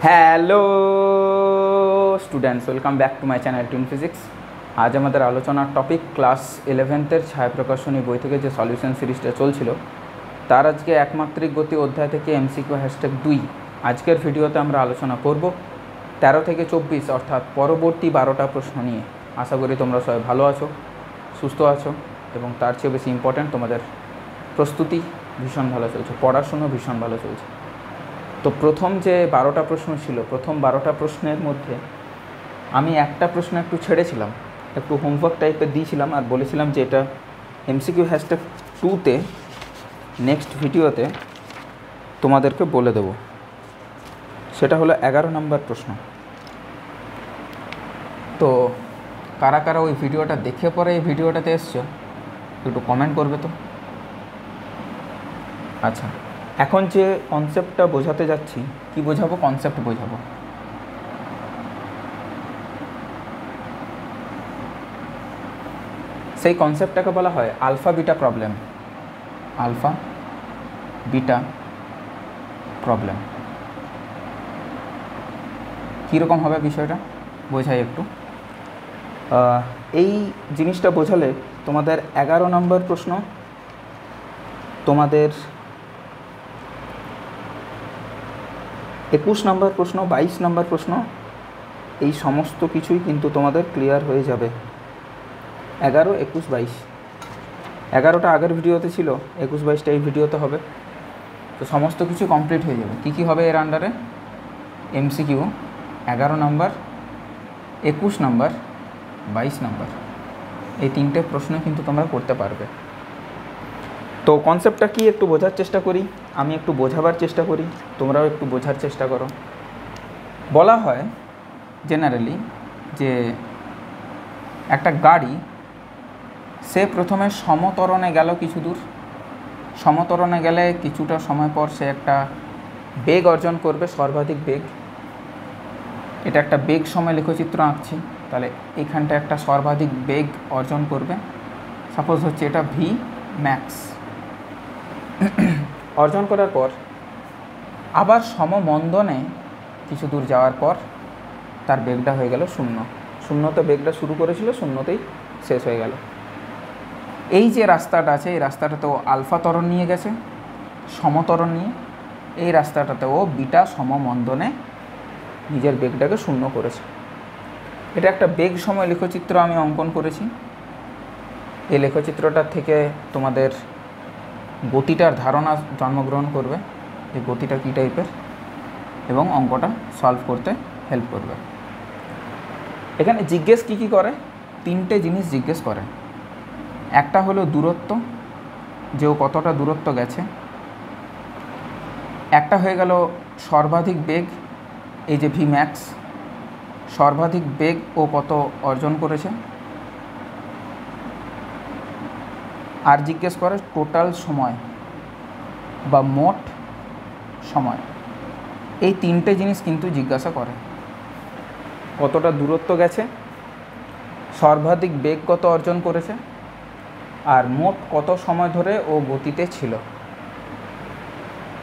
Hello students, welcome back to my channel tune physics. আজ আমাদের আলোচনার টপিক ক্লাস 11-এর ছায়া প্রকাশনী বই থেকে যে সলিউশন সিরিজটা চলছিল তার আজকে একমাত্রিক গতি অধ্যায় থেকে এমসিকিউ #2 আজকের ভিডিওতে আমরা আলোচনা করব 13 থেকে 24 অর্থাৎ পরবর্তী 12টা প্রশ্ন নিয়ে। আশা করি তোমরা সবাই ভালো আছো, সুস্থ আছো এবং তার চেয়ে বেশি ইম্পর্ট্যান্ট তোমাদের প্রস্তুতি ভীষণ ভালো চলছে, পড়াশুনো ভীষণ ভালো চলছে। তো প্রথম যে 12টা প্রশ্ন ছিল, প্রথম 12টা প্রশ্নের মধ্যে আমি একটা প্রশ্ন একটু ছেড়েছিলাম, একটু হোমওয়ার্ক টাইপের দিয়েছিলাম আর বলেছিলাম যে এটা এমসিকিউ #2-তে নেক্সট ভিডিওতে তোমাদেরকে বলে দেব। সেটা হলো 11 নম্বর প্রশ্ন। তো কারা কারা ওই ভিডিওটা দেখে পরে এই ভিডিওটাতে এসছো একটু কমেন্ট করবে তো। আচ্ছা, এখন যে কনসেপ্টটা বোঝাতে যাচ্ছি, কি বোঝাবো? কনসেপ্ট বোঝাবো। সেই কনসেপ্টটাকে বলা হয় alpha beta problem. Alpha beta problem কীরকম হবে বিষয়টা বোঝাই একটু। এই জিনিসটা বোঝালে তোমাদের 11 নম্বর প্রশ্ন, তোমাদের 21 নম্বর প্রশ্ন, 22 নম্বর প্রশ্ন, এই সমস্ত কিছুই কিন্তু তোমাদের ক্লিয়ার হয়ে যাবে। 11, 21, 22, 11টা আগের ভিডিওতে ছিল, 21, 22টা এই ভিডিওতে হবে। তো সমস্ত কিছু কমপ্লিট হয়ে যাবে। কী কী হবে এর আন্ডারে? এমসিকিউ 11 নম্বর, 21 নম্বর, 22 নম্বর, এই 3টে প্রশ্ন কিন্তু তোমরা করতে পারবে। তো কনসেপ্টটা কি একটু বোঝার চেষ্টা করি, আমি একটু বোঝাবার চেষ্টা করি, তোমরাও একটু বোঝার চেষ্টা করো। বলা হয় জেনারেলি যে একটা গাড়ি, সে প্রথমে সমতরণে গেল কিছু দূর, সমতরণে গেলে কিছুটা সময় পর সে একটা বেগ অর্জন করবে, সর্বাধিক বেগ। এটা একটা বেগ সময় লেখচিত্র আঁকছি, তাহলে এখানটা একটা সর্বাধিক বেগ অর্জন করবে। সাপোজ হচ্ছে এটা ভি ম্যাক্স। অর্জন করার পর আবার সমমন্দনে কিছু দূর যাওয়ার পর তার বেগটা হয়ে গেল 0। শূন্যতে বেগটা শুরু করেছিল, শূন্যতেই শেষ হয়ে গেল। এই যে রাস্তাটা আছে, এই রাস্তাটাতে ও আলফা ত্বরণ নিয়ে গেছে, সমত্বরণ নিয়ে। এই রাস্তাটাতে ও বিটা সমমন্দনে নিজের বেগটাকে 0 করেছে। এটা একটা বেগ সময় লেখচিত্র আমি অঙ্কন করেছি। এই লেখচিত্রটার থেকে তোমাদের গতিটার ধারণা জন্মগ্রহণ করবে, যে গতিটা কী টাইপের, এবং অঙ্কটা সলভ করতে হেল্প করবে। এখানে জিজ্ঞেস কী করে? 3টে জিনিস জিজ্ঞেস করে। একটা হলো দূরত্ব, যে ও কতটা দূরত্ব গেছে। একটা হয়ে গেল সর্বাধিক বেগ, এই যে ভি ম্যাক্স, সর্বাধিক বেগ ও কত অর্জন করেছে। আর জিজ্ঞেস করে টোটাল সময় বা মোট সময়। এই 3টে জিনিস কিন্তু জিজ্ঞাসা করে। কতটা দূরত্ব গেছে, সর্বাধিক বেগ কত অর্জন করেছে, আর মোট কত সময় ধরে ও গতিতে ছিল।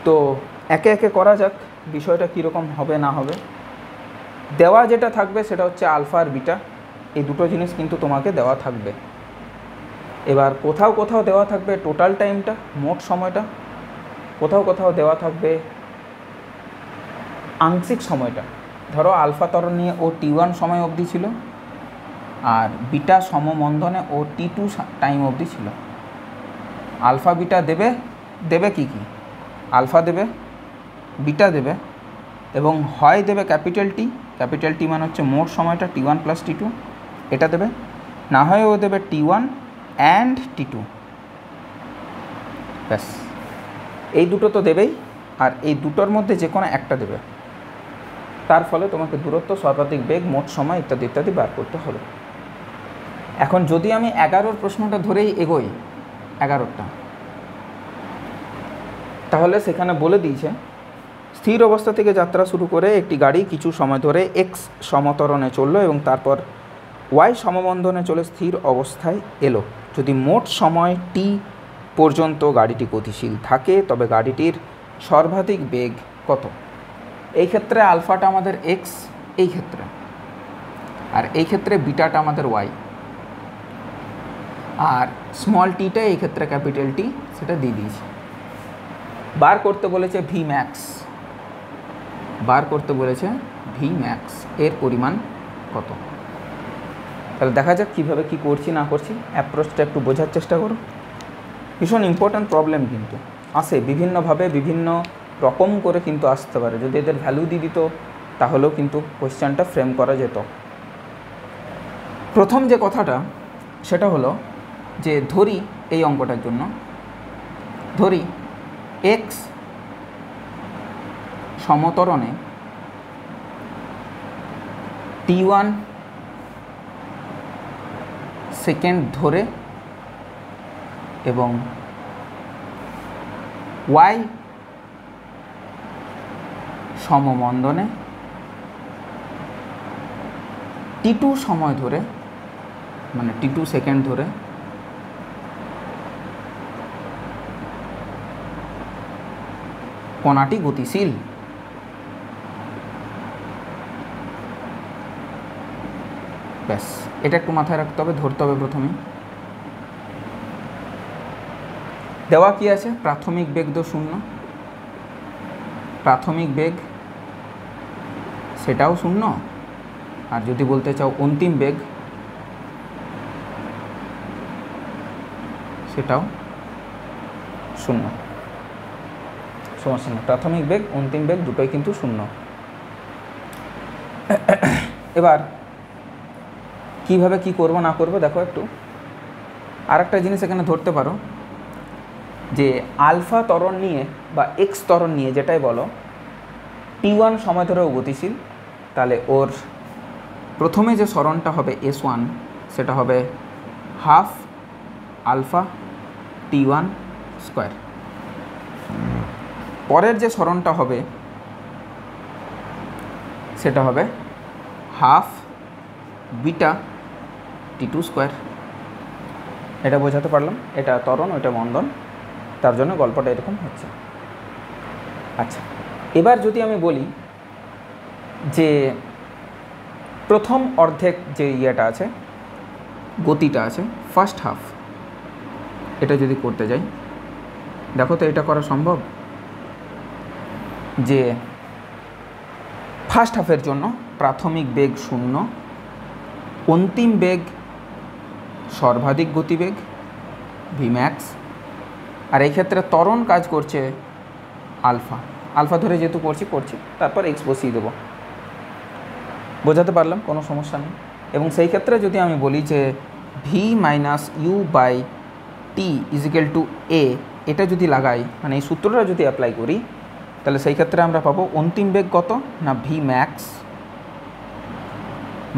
তো একে একে করা যাক বিষয়টা কীরকম হবে না হবে। দেওয়া যেটা থাকবে সেটা হচ্ছে আলফা আর বিটা, এই দুটো জিনিস কিন্তু তোমাকে দেওয়া থাকবে। এবার কোথাও কোথাও দেওয়া থাকবে টোটাল টাইমটা, মোট সময়টা, কোথাও কোথাও দেওয়া থাকবে আংশিক সময়টা। ধরো আলফা ত্বরণ নিয়ে ও T1 সময় অবধি ছিল, আর বিটা সমমন্দনে ও T2 টাইম অবধি ছিল। আলফা বিটা দেবে কি কি? আলফা দেবে, বিটা দেবে, এবং হয় দেবে ক্যাপিটাল টি। ক্যাপিটাল টি মানে হচ্ছে মোট সময়টা, T1 + T2, এটা দেবে। না হয় ও দেবে T1 অ্যান্ড T2। ব্যাস, এই দুটো তো দেবেই, আর এই দুটোর মধ্যে যে কোনো একটা দেবে। তার ফলে তোমাকে দূরত্ব, সর্বাধিক বেগ, মোট সময় ইত্যাদি ইত্যাদি বার করতে হবে। এখন যদি আমি 11 প্রশ্নটা ধরেই এগোই, 11টা, তাহলে সেখানে বলে দিয়েছে স্থির অবস্থা থেকে যাত্রা শুরু করে একটি গাড়ি কিছু সময় ধরে এক্স সমতরণে চললো এবং তারপর ওয়াই সমবন্ধনে চলে স্থির অবস্থায় এলো। যদি মোট সময় টি পর্যন্ত গাড়িটি গতিশীল থাকে তবে গাড়িটির সর্বাধিক বেগ কত? এই ক্ষেত্রে আলফাটা আমাদের এক্স এই ক্ষেত্রে, আর এই ক্ষেত্রে বিটাটা আমাদের ওয়াই, আর স্মল টিটা এই ক্ষেত্রে ক্যাপিটাল টি, সেটা দিয়ে দিয়েছি। বার করতে বলেছে ভি ম্যাক্স, বার করতে বলেছে ভি ম্যাক্স এর পরিমাণ কত। তাহলে দেখা যাক কীভাবে কী করছি না করছি, অ্যাপ্রোচটা একটু বোঝার চেষ্টা করো। ভীষণ ইম্পর্ট্যান্ট প্রবলেম কিন্তু আসে বিভিন্নভাবে, বিভিন্ন রকম করে কিন্তু আসতে পারে। যদি এদের ভ্যালু দিয়ে দিত তাহলেও কিন্তু কোয়েশ্চেনটা ফ্রেম করা যেত। প্রথম যে কথাটা সেটা হলো যে ধরি এই অঙ্কটার জন্য, ধরি এক্স সমতরণে t1 সেকেন্ড ধরে এবং y সমমন্দনে t2 সময় ধরে, মানে t2 সেকেন্ড ধরে কণাটি গতিশীল। ব্যাস, এটা একটু মাথায় রাখতে হবে, ধরতে হবে। প্রথমে দেওয়া কি আছে, প্রাথমিক বেগ তো 0, প্রাথমিক বেগ সেটাও 0, আর যদি বলতে চাও অন্তিম বেগ সেটাও 0। সমস্যা নেই, প্রাথমিক বেগ অন্তিম বেগ দুটোই কিন্তু 0। এবার কিভাবে কি করব না করব দেখো একটু। আর একটা জিনিস এখানে ধরতে পারো যে আলফা ত্বরণ নিয়ে বা এক্স ত্বরণ নিয়ে যেটাই বলো, t1 সময় ধরেও গতিশীল, তাহলে ওর প্রথমে যে সরণটা হবে s1 সেটা হবে হাফ আলফা t1 স্কোয়ার। পরের যে সরণটা হবে সেটা হবে হাফ বিটা t2 স্কোয়ার। এটা বোঝাতে পারলাম, এটা ত্বরণ ওইটা মন্দন, তার জন্য গল্পটা এরকম হচ্ছে। আচ্ছা, এবার যদি আমি বলি যে প্রথম অর্ধেক যে ইয়েটা আছে, গতিটা আছে, ফার্স্ট হাফ, এটা যদি করতে যাই, দেখো তো এটা করা সম্ভব? যে ফার্স্ট হাফের জন্য প্রাথমিক বেগ 0, অন্তিম বেগ সর্বাধিক গতিবেগ ভি ম্যাক্স, আর এই ক্ষেত্রে ত্বরণ কাজ করছে আলফা, আলফা ধরে যেহেতু করছি, তারপর এক্স বসিয়ে দেবো। বোঝাতে পারলাম? কোনো সমস্যা নেই। এবং সেই ক্ষেত্রে যদি আমি বলি যে V minus U by T is equal to A, এটা যদি লাগাই, মানে এই সূত্রটা যদি অ্যাপ্লাই করি, তাহলে সেই ক্ষেত্রে আমরা পাবো অন্তিম বেগ কত না ভি ম্যাক্স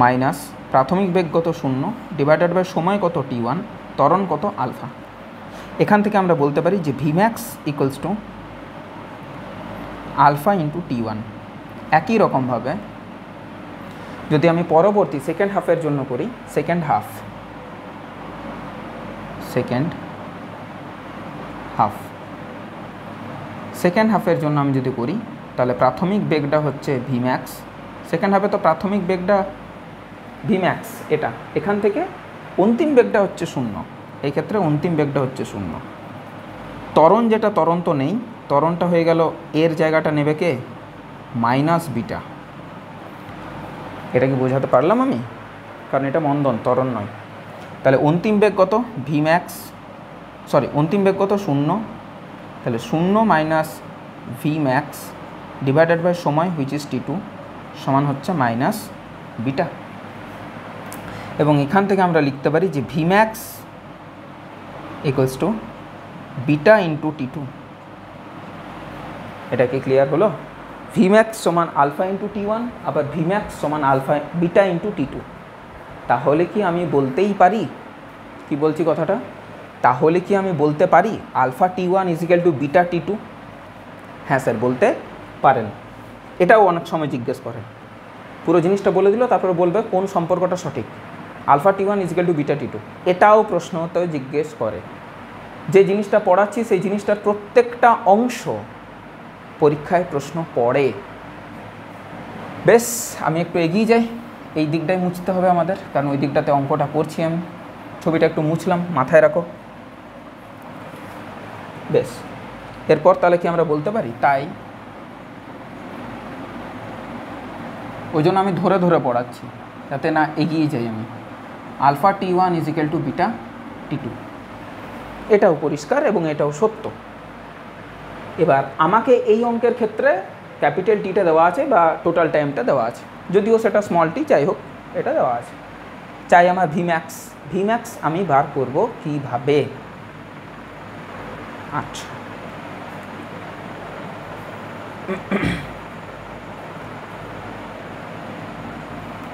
মাইনাস প্রাথমিক বেগ কত 0 ডিভাইডেড বাই সময় কত t1, ত্বরণ কত আলফা। এখান থেকে আমরা বলতে পারি যে V max equals to alpha into t1। একই রকমভাবে যদি আমি পরবর্তী সেকেন্ড হাফের জন্য করি, সেকেন্ড হাফের জন্য আমি যদি করি, তাহলে প্রাথমিক বেগটা হচ্ছে ভি ম্যাক্স, সেকেন্ড হাফে তো প্রাথমিক বেগটা ভি ম্যাক্স, এটা এখান থেকে অন্তিম বেগটা হচ্ছে 0, এই ক্ষেত্রে অন্তিম বেগটা হচ্ছে 0। ত্বরণ যেটা ত্বরণ তো নেই, ত্বরণটা হয়ে গেল এর জায়গাটা নেবে কে মাইনাস বিটা। এটা কি বোঝাতে পারলাম আমি? কারণ এটা মন্দন, ত্বরণ নয়। তাহলে অন্তিম বেগ কত ভি ম্যাক্স, অন্তিম বেগ কত 0, তাহলে 0 minus V max divided by সময় হুইচ ইজ t2 সমান হচ্ছে মাইনাস বিটা। এবং এখান থেকে আমরা লিখতে পারি যে V max equals two beta into t2। এটা কি ক্লিয়ার হলো? ভি ম্যাক্স সমান আলফা ইন্টু t1, আবার ভি ম্যাক্স সমান আলফা বিটা ইন্টু t2। তাহলে কি আমি বলতেই পারি, কি বলছি কথাটা, তাহলে কি আমি বলতে পারি alpha t1 is equal two beta t2? হ্যাঁ স্যার, বলতে পারেন। এটাও অনেক সময় জিজ্ঞেস করে, পুরো জিনিসটা বলে দিল, তারপরে বলবে কোন সম্পর্কটা সঠিক, alpha t1 is equal two beta t2। এটাও প্রশ্নতেও জিজ্ঞেস করে। যে জিনিসটা পড়াচ্ছি সেই জিনিসটার প্রত্যেকটা অংশ পরীক্ষায় প্রশ্ন পড়ে, বেশ, আমি একটু এগিয়ে যাই, এই দিকটাই মুছতে হবে আমাদের, কারণ ওই দিকটাতে অঙ্কটা করছি আমি। ছবিটা একটু মুছলাম, মাথায় রাখো। বেশ, এরপর তাহলে কি আমরা বলতে পারি? তাই ওই জন্য আমি ধরে ধরে পড়াচ্ছি, যাতে না এগিয়ে যাই আমি। Alpha T1 is equal two beta T2, এটাও পরিষ্কার এবং এটাও সত্য। এবার আমাকে এই অঙ্কের ক্ষেত্রে ক্যাপিটাল টিটা দেওয়া আছে বা টোটাল টাইমটা দেওয়া আছে, যদিও সেটা স্মল টি, যাই হোক এটা দেওয়া আছে। চাই আমার ভিম্যাক্স আমি বার করব কিভাবে? আচ্ছা,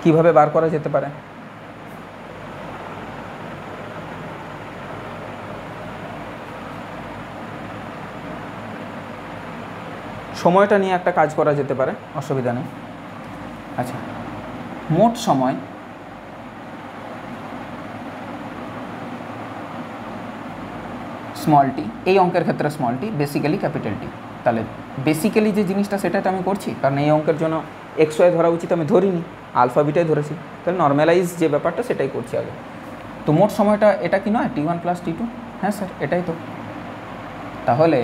কিভাবে বার করা যেতে পারে? সময়টা নিয়ে একটা কাজ করা যেতে পারে, অসুবিধা নেই। আচ্ছা, মোট সময় স্মল টি, এই অঙ্কের ক্ষেত্রে small tea, basically capital T. তাহলে বেসিক্যালি যে জিনিসটা সেটা তো আমি করছি, কারণ এই অঙ্কের জন্য এক্স ওয়াই ধরা উচিত, আমি ধরিনি, আলফা বিটাই ধরেছি। তাহলে নর্মালাইজ যে ব্যাপারটা সেটাই করছি আগে। তো মোট সময়টা এটা কি নয়? T1 plus T2? হ্যাঁ স্যার, এটাই তো। তাহলে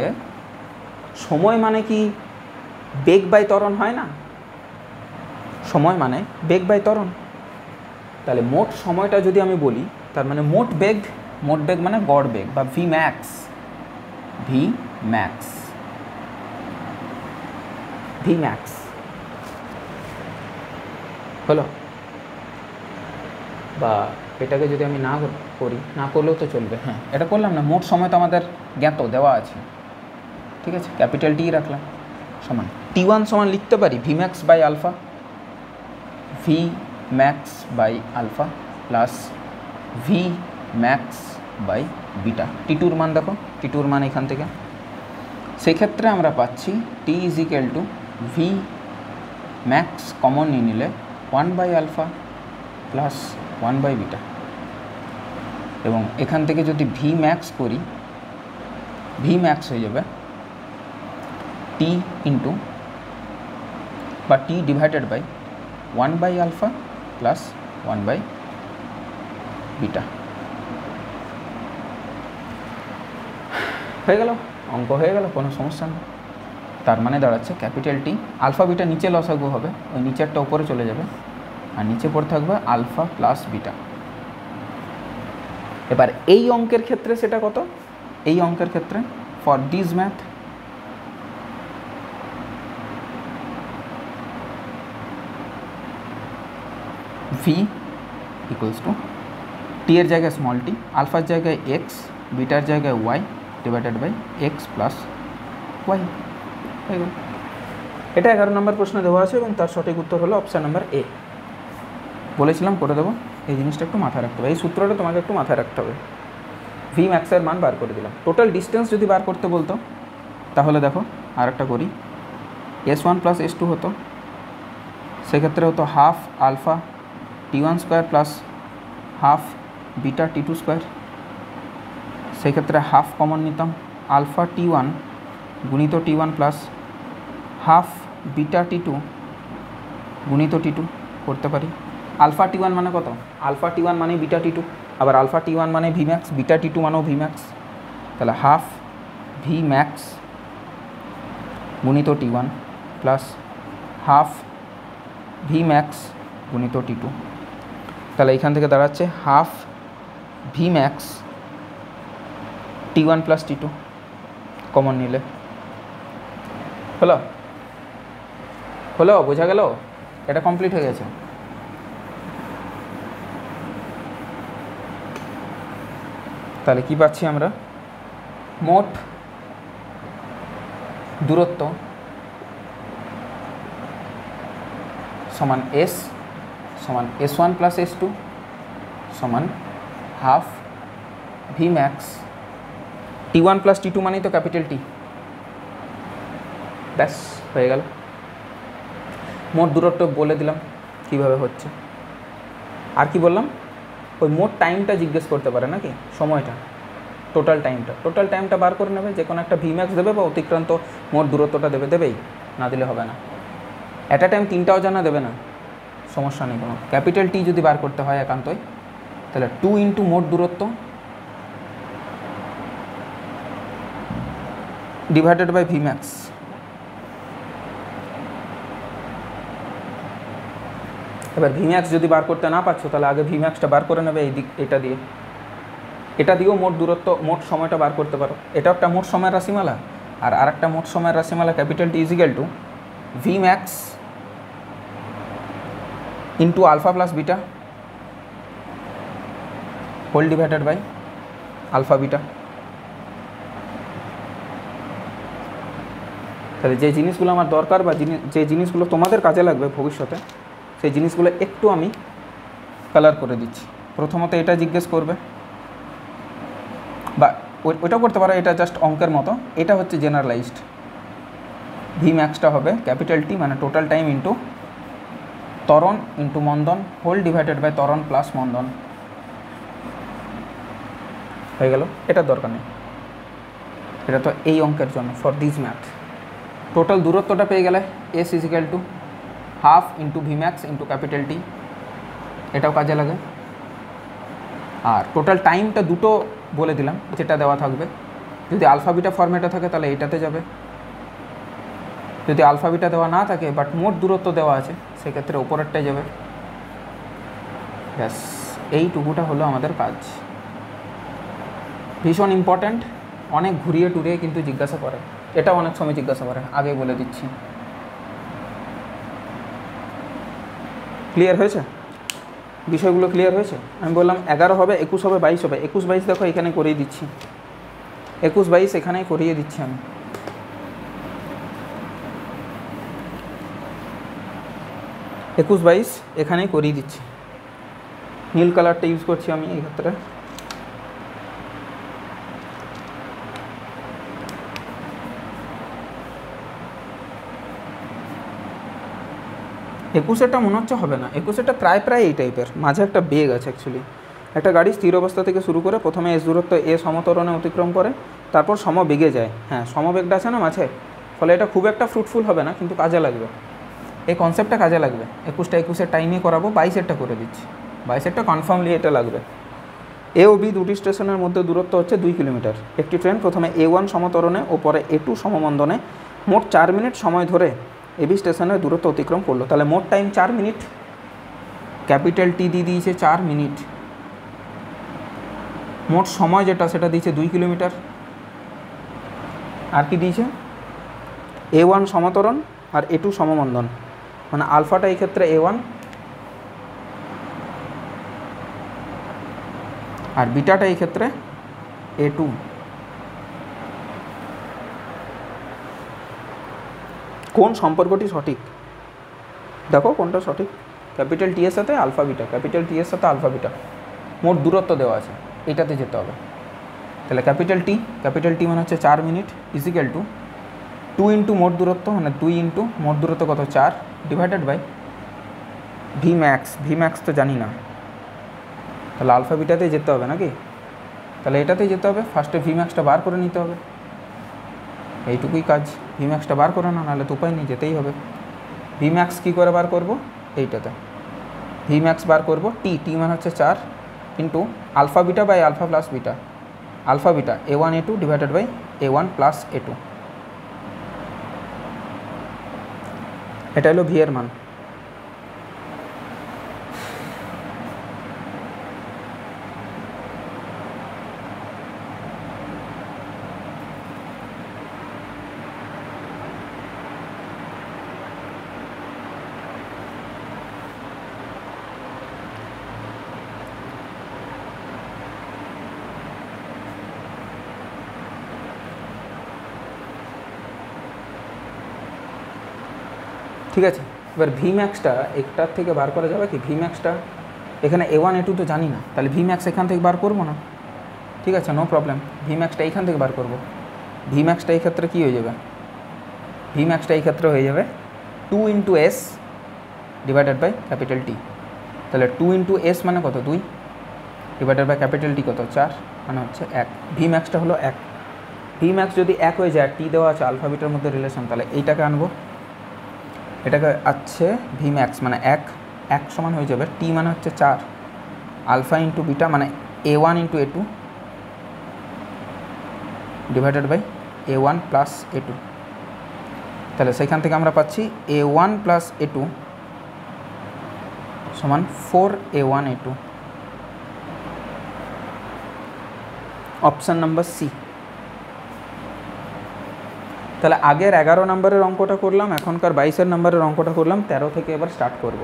সময় মানে কি বেগ বাই ত্বরণ হয় না? সময় মানে বেগ বাই ত্বরণ। তাহলে মোট সময়টা যদি আমি বলি, তার মানে মোট বেগ মানে গড় বেগ বা ভি ম্যাক্স হলো। বা এটাকে যদি আমি না করি, না করলেও তো চলবে, হ্যাঁ এটা করলাম না। মোট সময় তো আমাদের জ্ঞাত দেওয়া আছে, ঠিক আছে, ক্যাপিটাল টি রাখলাম, সমান T1 সমান লিখতে পারি Vmax by alpha plus Vmax by beta. T2-র মান দেখো, T2-র মান এখান থেকে, সেক্ষেত্রে আমরা পাচ্ছি T is equal to Vmax common নিয়ে নিলে 1 by alpha plus 1 by beta, এবং এখান থেকে যদি Vmax করি, Vmax হয়ে যাবে T ইন্টু বা T divided by 1 by alpha plus 1 by beta. হয়ে গেল, অঙ্ক হয়ে গেল, কোনো সমস্যা নেই। তার মানে দাঁড়াচ্ছে ক্যাপিটাল টি, আলফা বিটা নিচে লসাগু হবে, ওই নিচেরটা উপরে চলে যাবে, আর নিচে পড়ে থাকবে আলফা প্লাস বিটা। এবার এই অঙ্কের ক্ষেত্রে সেটা কত? এই অঙ্কের ক্ষেত্রে for this math V equals to T এর জায়গায় স্মল টি, আলফার জায়গায় এক্স, বিটার জায়গায় Y divided by X plus Y. হয়ে গেল। এটা 11 নম্বর প্রশ্ন দেওয়া আছে এবং তার সঠিক উত্তর হলো অপশান নাম্বার এ। বলেছিলাম করে দেবো, এই জিনিসটা একটু মাথায় রাখতে হবে, এই সূত্রটা তোমাকে একটু মাথায় রাখতে হবে। ভি ম্যাক্সের মান বার করে দিলাম। টোটাল ডিস্টেন্স যদি বার করতে বলতো, তাহলে দেখো আর একটা করি, S1 প্লাস S2 হতো, সেক্ষেত্রে হতো half alpha T1 square plus half beta T2 square, সেক্ষেত্রে হাফ কমন নিতাম, আলফা T1 গুণিত T1 plus half beta T2 গুণিত T2 করতে পারি। আলফা T1 মানে কত? আলফা T1 মানে বিটা T2, আবার আলফা T1 মানে Vmax, বিটা T2 মানেও Vmax, তাহলে হাফ Vmax গুণিত T1 প্লাস হাফ Vmax গুণিত T2। তাহলে এখান থেকে দাঁড়াচ্ছে half Vmax T1 plus T2 common নিলে। হলো বোঝা গেল? এটা কমপ্লিট হয়ে গেছে। তাহলে কি পাচ্ছি আমরা? মোট দূরত্ব সমান S সমান S1 প্লাস S2 সমান half Vmax T1 plus T2 মানেই তো ক্যাপিটাল টি। ব্যাস হয়ে গেল। মোট দূরত্ব বলে দিলাম কিভাবে হচ্ছে। আর কি বললাম? ওই মোট টাইমটা জিজ্ঞেস করতে পারে নাকি, সময়টা, টোটাল টাইমটা বার করে নেবে, যে কোনো একটা Vmax দেবে বা অতিক্রান্ত মোট দূরত্বটা দেবেই, না দিলে হবে না। অ্যাট আ টাইম তিনটাও জানা দেবে না, সমস্যা নেই কোনো। ক্যাপিটাল টি যদি বার করতে হয় একান্তই, তাহলে 2 ইন্টু মোট দূরত্ব ডিভাইডেড বাই ভি ম্যাক্স। এবার ভি ম্যাক্স যদি বার করতে না পারছো তাহলে আগে ভি ম্যাক্সটা বার করে নেবে এই দিক, এটা দিয়েও মোট দূরত্ব মোট সময়টা বার করতে পারো। এটা একটা মোট সময়ের রাশিমালা, আর আরেকটা মোট সময়ের রাশিমালা capital T is equal to V max into alpha plus beta whole divided by alpha beta. তাহলে যে জিনিসগুলো আমার দরকার বা যে জিনিসগুলো তোমাদের কাজে লাগবে ভবিষ্যতে, সেই জিনিসগুলো একটু আমি কালার করে দিচ্ছি। প্রথমত এটা জিজ্ঞেস করবে, বা ওইটাও করতে পারো, এটা জাস্ট অঙ্কের মতো। এটা হচ্ছে জেনারেলাইজড। ভি ম্যাক্সটা হবে ক্যাপিটাল টি মানে টোটাল টাইম ইন্টু ত্বরণ ইন্টু মন্দন হোল ডিভাইডেড বাই ত্বরণ প্লাস মন্দন। হয়ে গেল, এটার দরকার নেই, এটা তো এই অঙ্কের জন্য, ফর দিস ম্যাথ। টোটাল দূরত্বটা পেয়ে গেলে S is equal to half into V max into capital T, এটাও কাজে লাগে। আর টোটাল টাইমটা দুটো বলে দিলাম যেটা দেওয়া থাকবে। যদি আলফাবিটা ফরম্যাটে থাকে তাহলে এটাতে যাবে, যদি আলফাবিটা দেওয়া না থাকে বাট মোট দূরত্ব দেওয়া আছে সেক্ষেত্রে ওপরেরটাই যাবে। ব্যাস, এইটুকুটা হলো আমাদের কাজ। ভীষণ ইম্পর্ট্যান্ট, অনেক ঘুরিয়ে টুরিয়ে কিন্তু জিজ্ঞাসা করে, এটা অনেক সময় জিজ্ঞাসা করে, আগে বলে দিচ্ছি। ক্লিয়ার হয়েছে? বিষয়গুলো ক্লিয়ার হয়েছে? আমি বললাম 11 হবে, 21 হবে, 22 হবে। 21 22 দেখো এখানে করিয়ে দিচ্ছি, 21 22 এখানেই করিয়ে দিচ্ছি আমি। একুশ বাইশ এখানেই করিয়ে দিচ্ছি। নীল কালারটা ইউজ করছি আমি এই ক্ষেত্রে। একুশেরটা মনে হচ্ছে হবে না, একুশেরটা প্রায় এই টাইপের, মাঝে একটা বেগ আছে অ্যাকচুয়ালি। একটা গাড়ি স্থির অবস্থা থেকে শুরু করে প্রথমে এস দূরত্ব এ সমতরণে অতিক্রম করে, তারপর সমবেগে যায়। হ্যাঁ, সমবেগটা আছে না মাঝে, ফলে এটা খুব একটা ফ্রুটফুল হবে না, কিন্তু কাজে লাগবে, এই কনসেপ্টটা কাজে লাগবে। 21টা টাইমে করাবো, 22এরটা করে দিচ্ছি। 22এরটা কনফার্মলি এটা লাগবে। এ ও বি দুটি স্টেশনের মধ্যে দূরত্ব হচ্ছে 2 কিলোমিটার। একটি ট্রেন প্রথমে A1 সমতরণে ও পরে A2 সমমন্দনে মোট 4 মিনিট সময় ধরে এবি স্টেশনের দূরত্ব অতিক্রম করলো। তাহলে মোট টাইম 4 মিনিট, ক্যাপিটাল টি দিয়ে দিয়েছে 4 মিনিট, মোট সময় যেটা সেটা দিয়েছে 2 কিলোমিটার। আর কি দিয়েছে? A1 সমতরণ আর A2 সমমন্দন, মানে আলফাটা এই ক্ষেত্রে A1 আর বিটাটা এই ক্ষেত্রে A2। কোন সম্পর্কটি সঠিক দেখো, কোনটা সঠিক? ক্যাপিটাল টি এর সাথে আলফা বিটা, ক্যাপিটাল টি এর সাথে আলফা বিটা, মোট দূরত্ব দেওয়া আছে, এটাতে যেতে হবে। তাহলে ক্যাপিটাল টি মানে হচ্ছে 4 মিনিট ইজিক্যাল টু 2 ইন্টু মোট দূরত্ব, মানে 2 ইন্টু মোট দূরত্ব কত 4 ডিভাইডেড বাই ভি ম্যাক্স তো জানি না, তাহলে আলফা বিটাতেই যেতে হবে নাকি? তাহলে এটাতেই যেতে হবে। ফার্স্টে ভি ম্যাক্সটা বার করে নিতে হবে, এইটুকুই কাজ। ভি ম্যাক্সটা বার করে না, নাহলে তো উপায় নেই, যেতেই হবে। ভি ম্যাক্স কী করে বার করব? এইটাতে ভি ম্যাক্স বার করব, টি মানে হচ্ছে 4 into alpha beta by alpha plus beta, alpha beta A1 A2 divided by A1 plus A2। এটা হলো ভি এর মান। ঠিক আছে, এবার ভি ম্যাক্সটা একটার থেকে বার করা যাবে কি? ভি ম্যাক্সটা এখানে A1 A2 তো জানি না, তাহলে ভি ম্যাক্স এখান থেকে বার করবো না, ঠিক আছে, নো প্রবলেম। ভি ম্যাক্সটা এইখান থেকে বার করব। ভি ম্যাক্সটা এই ক্ষেত্রে কী হয়ে যাবে? ভি ম্যাক্সটা এই ক্ষেত্রে হয়ে যাবে 2 into S divided by capital T. তাহলে 2 ইন্টু এস মানে কত? 2 ডিভাইডেড বাই ক্যাপিটাল টি কত? 4, মানে হচ্ছে 1। ভি ম্যাক্সটা হলো 1। ভি ম্যাক্স যদি 1 হয়ে যায়, টি দেওয়া আছে আলফাবিটার মধ্যে রিলেশন, তাহলে এইটাকে আনবো, এটাকে আছে ভি ম্যাক্স মানে এক সমান হয়ে যাবে টি মানে হচ্ছে 4 আলফা ইন্টু বিটা মানে A1 into A2 divided by A1 plus A2। তাহলে সেইখান থেকে আমরা পাচ্ছি A1 প্লাস A2 সমান 4A1 A2। Option number C. তাহলে আগের 11 নম্বরের অঙ্কটা করলাম, এখনকার 22 নম্বরের অঙ্কটা করলাম, 13 থেকে এবার স্টার্ট করব।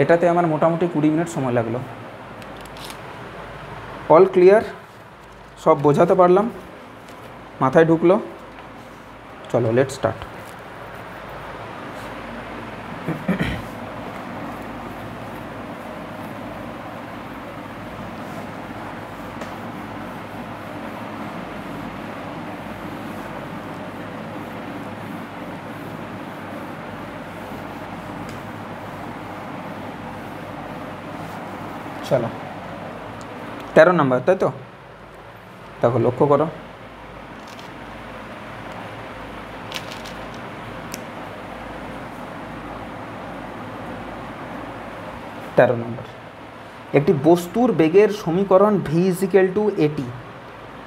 এটাতে আমার মোটামুটি 20 মিনিট সময় লাগলো। অল ক্লিয়ার, সব বোঝাতে পারলাম, মাথায় ঢুকলো। চলো লেট স্টার্ট। চলো 13 নম্বর, তাই তো? দেখো লক্ষ্য করো, নম্বর একটি বস্তুর বেগের সমীকরণ ভি ইজিক্যাল টু এটি।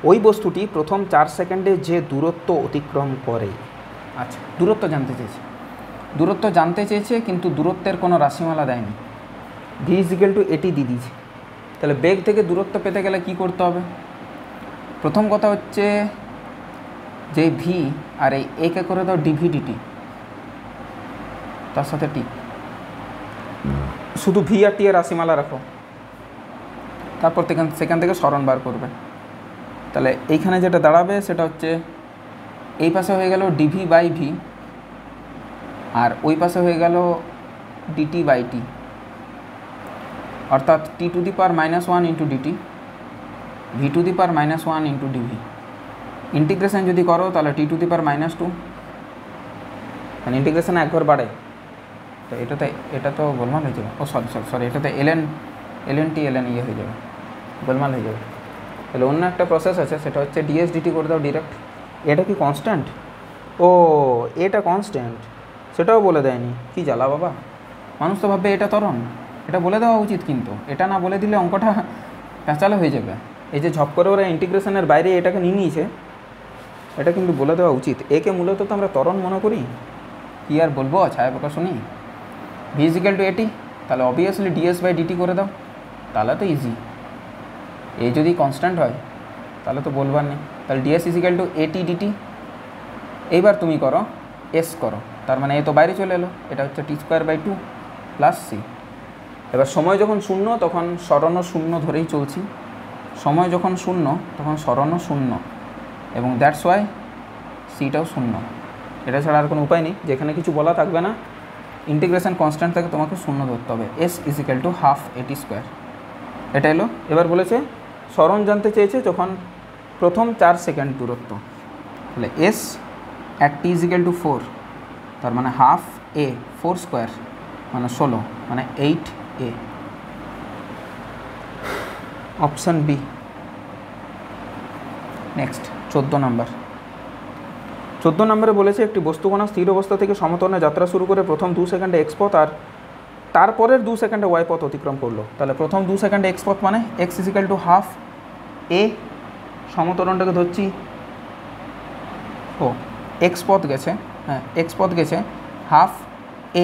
ওই বস্তুটি প্রথম 4 সেকেন্ডে যে দূরত্ব অতিক্রম করে। আচ্ছা, দূরত্ব জানতে চেয়েছে কিন্তু দূরত্বের কোনো রাশিমালা দেয়নি। ভি ইজিক্যাল টু এটি দিয়ে দিয়েছে। তাহলে বেগ থেকে দূরত্ব পেতে গেলে কি করতে হবে? প্রথম কথা হচ্ছে যে ভি আর এই একে করে দাও ডিভি ডিটি, তার সাথে টি, শুধু ভি আর টি এর রাশিমালা রাখো, তারপর সেখান থেকে সরণ বার করবে। তাহলে এইখানে যেটা দাঁড়াবে সেটা হচ্ছে এই পাশে হয়ে গেল ডিভি বাই ভি, আর ওই পাশে হয়ে গেল ডিটি বাই টি, অর্থাৎ T to the power -1 into dt, V to the power -1 into dv. Integration যদি করো তাহলে টি টু দি পাওয়ার -2, মানে ইন্টিগ্রেশন একবার বাড়ে। তো এটা তো গোলমাল হয়ে যাবে। ও সরি এটাতে এলএন টি ইয়ে হয়ে যাবে, গোলমাল হয়ে যাবে। তাহলে অন্য একটা প্রসেস আছে, সেটা হচ্ছে ডিএস ডিটি করে দাও ডিরেক্ট। এটা কি কনস্ট্যান্ট? ও এটা কনস্ট্যান্ট, সেটাও বলে দেয়নি। কি জ্বালা বাবা, মানুষ তো ভাববে এটা ত্বরণ। এটা বলে দেওয়া উচিত, কিন্তু এটা না বলে দিলে অঙ্কটা প্যাঁচালো হয়ে যাবে। এই যে ঝপ করে ওরা ইন্টিগ্রেশনের বাইরে এটাকে নিয়ে নিয়েছে, এটা কিন্তু বলে দেওয়া উচিত। একে মূলত তো আমরা ত্বরণ মনে করি, কি আর বলবো, ছায়া প্রকাশ শুনি। ভি ইজিক্যাল টু এটি, তাহলে অবভিয়াসলি ডিএস বাই ডিটি করে দাও, তাহলে তো ইজি। এ যদি কনস্ট্যান্ট হয় তাহলে তো বলবার নেই। তাহলে ডিএস ইজিক্যাল টু এটি ডিটি। এইবার তুমি করো এস করো, তার মানে এ তো বাইরে চলে এলো, এটা হচ্ছে t²/2 প্লাস সি। এবার সময় যখন শূন্য তখন সরণও শূন্য ধরেই চলছি, সময় যখন শূন্য তখন সরণও শূন্য, এবং দ্যাটস ওয়াই সিটাও শূন্য। এটা ছাড়া আর কোনো উপায় নেই, যেখানে কিছু বলা থাকবে না, ইন্টিগ্রেশন কনস্ট্যান্ট থেকে তোমাকে শূন্য ধরতে হবে। S is equal to half AT²। এটা এলো। এবার বলেছে সরণ জানতে চেয়েছে যখন প্রথম 4 সেকেন্ড দূরত্ব। তাহলে S at T is equal to 4, তার মানে হাফ এ 4² মানে 16 মানে 8a। Option B. নেক্সট 14 নম্বর। 14 নম্বরে বলেছে একটি বস্তুকণা স্থির অবস্থা থেকে সমতলে যাত্রা শুরু করে প্রথম 2 সেকেন্ডে এক্স পথ আর তারপরের 2 সেকেন্ডে ওয়াই পথ অতিক্রম করলো। তাহলে প্রথম 2 সেকেন্ডে এক্স পথ মানে এক্স ইজিক্যাল টু হাফ এ, সমতলনটাকে ধরছি, ও এক্স পথ গেছে, হ্যাঁ এক্স পথ গেছে হাফ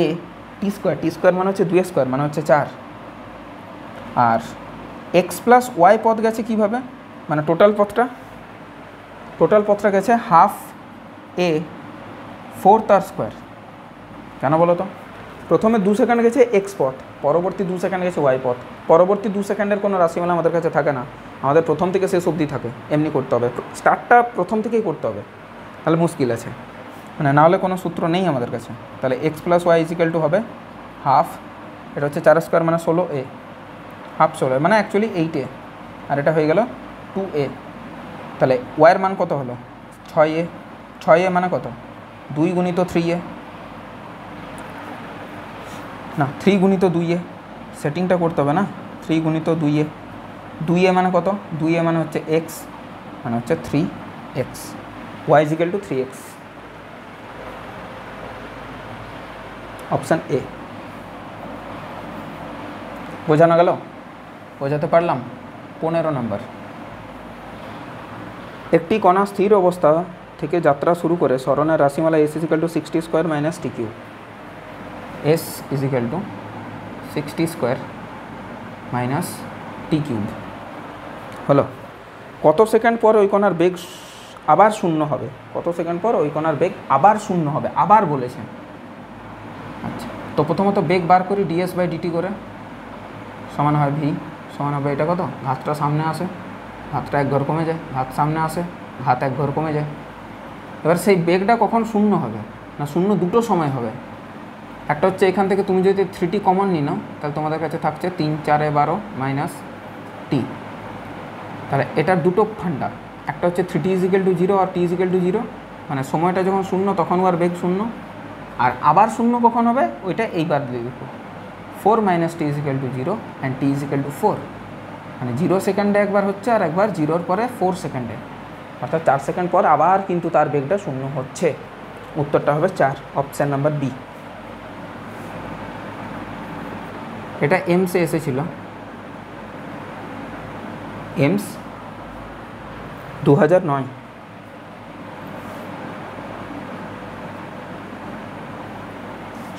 এ টি² মানে হচ্ছে 2² মানে হচ্ছে 4, আর এক্স প্লাস ওয়াই পথ গেছে কীভাবে, মানে টোটাল পথটা গেছে হাফ এ 4² কেন বলো তো? প্রথমে 2 সেকেন্ড গেছে এক্স পথ, পরবর্তী 2 সেকেন্ড গেছে ওয়াই পথ। পরবর্তী 2 সেকেন্ডের কোনো রাশিমালা আমাদের কাছে থাকে না, আমাদের প্রথম থেকে শেষ অবধি থাকে। এমনি করতে হবে, স্টার্টটা প্রথম থেকেই করতে হবে, তাহলে মুশকিল আছে, মানে নাহলে কোনো সূত্র নেই আমাদের কাছে। তাহলে X plus Y is equal to হবে হাফ, এটা হচ্ছে 4² মানে 16a, হাফ 16 মানে অ্যাকচুয়ালি 8a, আর এটা হয়ে গেল 2a। তাহলে ওয়াইয়ের মান কত হলো 6a মানে কত 2 গুণিত 3a, না 3 গুণিত 2a, সেটিংটা করতে হবে না, 3 গুণিত 2a মানে কত, 2a মানে হচ্ছে x মানে হচ্ছে 3x, y is equal to 3x। Option A. বোঝানো গেল? বোঝাতে পারলাম? 15 নম্বর, একটি কণা স্থির অবস্থা থেকে যাত্রা শুরু করে সরণের রাশিমালা s = 60 স্কোয়ার মাইনাস টি কিউব। s = 60 স্কোয়ার মাইনাস টি কিউব হলো। কত সেকেন্ড পর ওই কণার বেগ আবার শূন্য হবে? কত সেকেন্ড পর ওই কণার বেগ আবার শূন্য হবে? আবার বলেছেন। আচ্ছা, তো প্রথমত বেগ বার করি ds/dt করে, সমান হয় v, সমান হবে এটা কত, ঘাতটা সামনে আসে, ঘাতটা এক ঘর কমে যায়, ঘাত সামনে আসে, ঘাত এক ঘর কমে যায়। এবার সেই বেগটা কখন শূন্য হবে? না, শূন্য দুটো সময় হবে। একটা হচ্ছে এখান থেকে তুমি যদি 3t কমন নিই নাও, তাহলে তোমাদের কাছে থাকছে 3 4 12 মাইনাস টি। তাহলে এটার দুটো ফান্ডা, একটা হচ্ছে 3t = 0 আর t = 0, মানে সময়টা যখন শূন্য তখন আর বেগ শূন্য। আর আবার শূন্য কখন হবে ওইটা এইবার দিয়ে দেবো, 4 মাইনাস t = 0 অ্যান্ড t = 4, মানে 0 সেকেন্ডে একবার হচ্ছে আর একবার 0-র পরে 4 সেকেন্ডে, অর্থাৎ 4 সেকেন্ড পর আবার কিন্তু তার বেগটা শূন্য হচ্ছে। উত্তরটা হবে 4, অপশান নাম্বার বি। এটা এমসে এসেছিল, এমস 2009।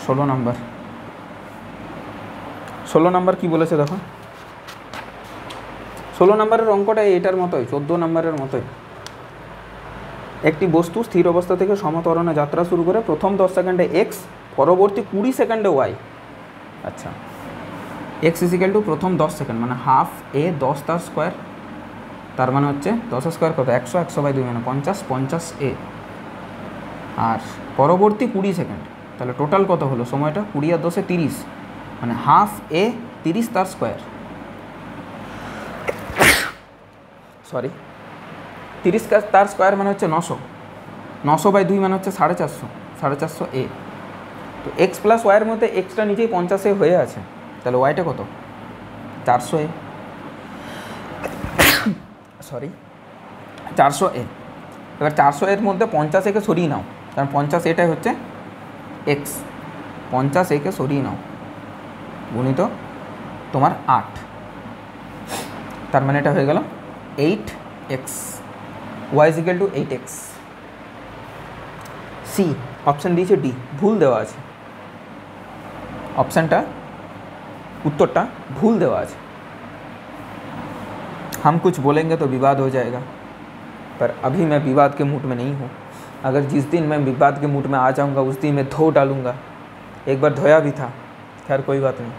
16 নম্বর, 16 নম্বর কী বলেছে দেখো। 16 নম্বরের অঙ্কটা এটার মতোই, 14 নম্বরের মতোই। একটি বস্তু স্থির অবস্থা থেকে সমত্বরণে যাত্রা শুরু করে প্রথম 10 সেকেন্ডে এক্স, পরবর্তী 20 সেকেন্ডে ওয়াই। আচ্ছা, এক্স = প্রথম 10 সেকেন্ড মানে হাফ এ 10 তার স্কোয়ার, তার মানে হচ্ছে 10 স্কোয়ার কত, 100, 100/2 মানে 50, 50 এ। আর পরবর্তী 20 সেকেন্ড, তাহলে টোটাল কত হলো সময়টা, 20 আর 10 30, মানে হাফ এ 30 তার স্কোয়ার, সরি 30 তার স্কোয়ার মানে হচ্ছে 900, 900/2 মানে হচ্ছে 450, 450 এ। তো এক্স প্লাস ওয়াইয়ের মধ্যে এক্সটা নিজেই 50 এ হয়ে আছে, তাহলে ওয়াইটা কত, 400 এ, সরি 400 এ। এবার 400 এর মধ্যে 50 একে সরিয়ে নাও, কারণ 50 এটাই হচ্ছে এক্স, 50 একে সরিয়ে নাও, গুণিত তোমার 8, তার মানে এটা হয়ে গেল 8x, y = 8x। C option দিয়েছে ডি, ভুল দেওয়া আছে, অপশানটা उत्तरটা भूल देवा है। हम कुछ बोलेंगे तो विवाद हो जाएगा, पर अभी मैं विवाद के मूड में नहीं हूँ। अगर जिस दिन मैं विवाद के मूड में आ जाऊँगा उस दिन मैं धो डालूँगा, एक बार धोया भी था, खैर कोई बात नहीं।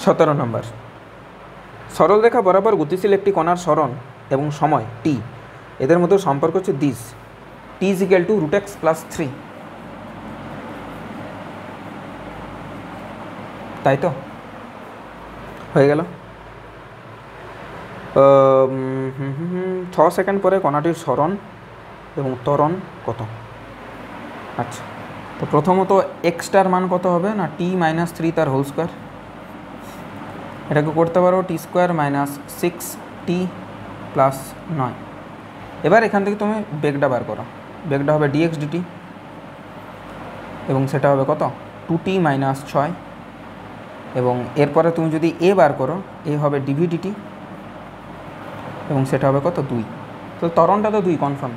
17 नम्बर, सरल रेखा बराबर गतिशील एक कणार सरण एवं समय टी एদের মধ্যে সম্পর্ক হচ্ছে দিস, टी = √x + 3, তাই তো হয়ে গেল। 6 সেকেন্ড পরে কণাটির সরণ এবং ত্বরণ কত? আচ্ছা, তো প্রথমত এক্সটার মান কত হবে না, t - 3 তার হোল স্কোয়ার, এটাকে করতে পারো t² - 6t + 9। এবার এখান থেকে তুমি বেগটা বার করো, বেগটা হবে dx dt এবং সেটা হবে কত, 2t - 6, এবং এরপরে তুমি যদি এ বার করো, এ হবে dv dt এবং সেটা হবে কত, 2। তো ত্বরণটা তো 2 কনফার্ম,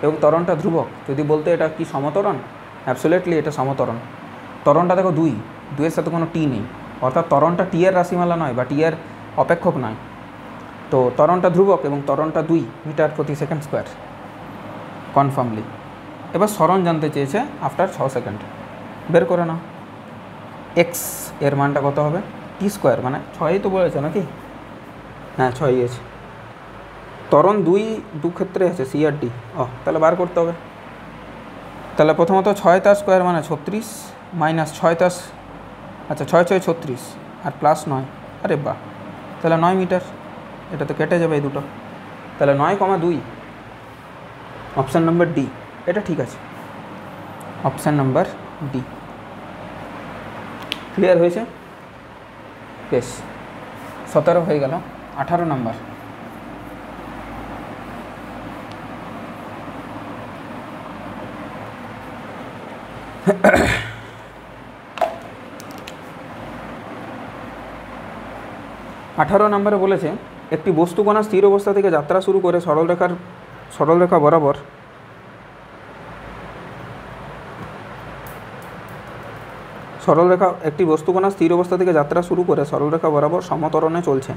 এবং ত্বরণটা ধ্রুবক। যদি বলতে এটা কি সমত্বরণ, অ্যাবসোলিউটলি এটা সমত্বরণ। ত্বরণটা দেখো 2, 2-এর সাথে কোনো টি নেই, অর্থাৎ ত্বরণটা টি এর রাশিমালা নয় বা টি এর অপেক্ষক নয়। তো ত্বরণটা ধ্রুবক এবং ত্বরণটা 2 মিটার প্রতি সেকেন্ড স্কোয়ার কনফার্মলি। এবার সরণ জানতে চেয়েছে আফটার 6 সেকেন্ড, বের করে নাও। এক্স এর মানটা কত হবে, t² মানে 6ই তো বলেছে নাকি, হ্যাঁ 6ই আছে। ত্বরণ 2 ক্ষেত্রে আছে, সি আর ডি, তাহলে বার করতে হবে। তাহলে প্রথমত 6 তার স্কোয়ার মানে 36 মাইনাস 6 তার, আচ্ছা 6 6 36 আর প্লাস 9, আরে বাহ, তাহলে 9 মিটার। এটা তো কেটে যাবে এই দুটো, তাহলে 9,2, অপশান নাম্বার ডি, এটা ঠিক আছে, অপশান নাম্বার ডি। ক্লিয়ার হয়েছে? বেশ, 17 হয়ে গেল। 18 নম্বর, 18 নম্বরে বলেছে একটি বস্তুকণা স্থির অবস্থা থেকে যাত্রা শুরু করে সরলরেখা বরাবর একটি বস্তুকণা স্থির অবস্থা থেকে যাত্রা শুরু করে সরলরেখা বরাবর সমতরণে চলছে।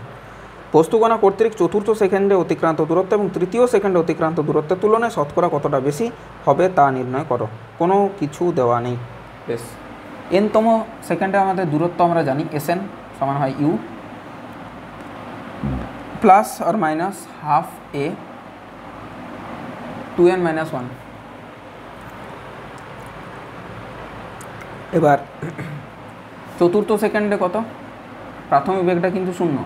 বস্তুকণা কর্তৃক চতুর্থ সেকেন্ডে অতিক্রান্ত দূরত্ব এবং তৃতীয় সেকেন্ডে অতিক্রান্ত দূরত্বের তুলনায় শতকরা কতটা বেশি হবে তা নির্ণয় করো। কোনো কিছু দেওয়া নেই। বেশ, এনতম সেকেন্ডে আমাদের দূরত্ব আমরা জানি এসএন সমান হয় U plus R minus half A 2n-1। এবার চতুর্থ সেকেন্ডে কত? প্রাথমিক বেগটা কিন্তু 0,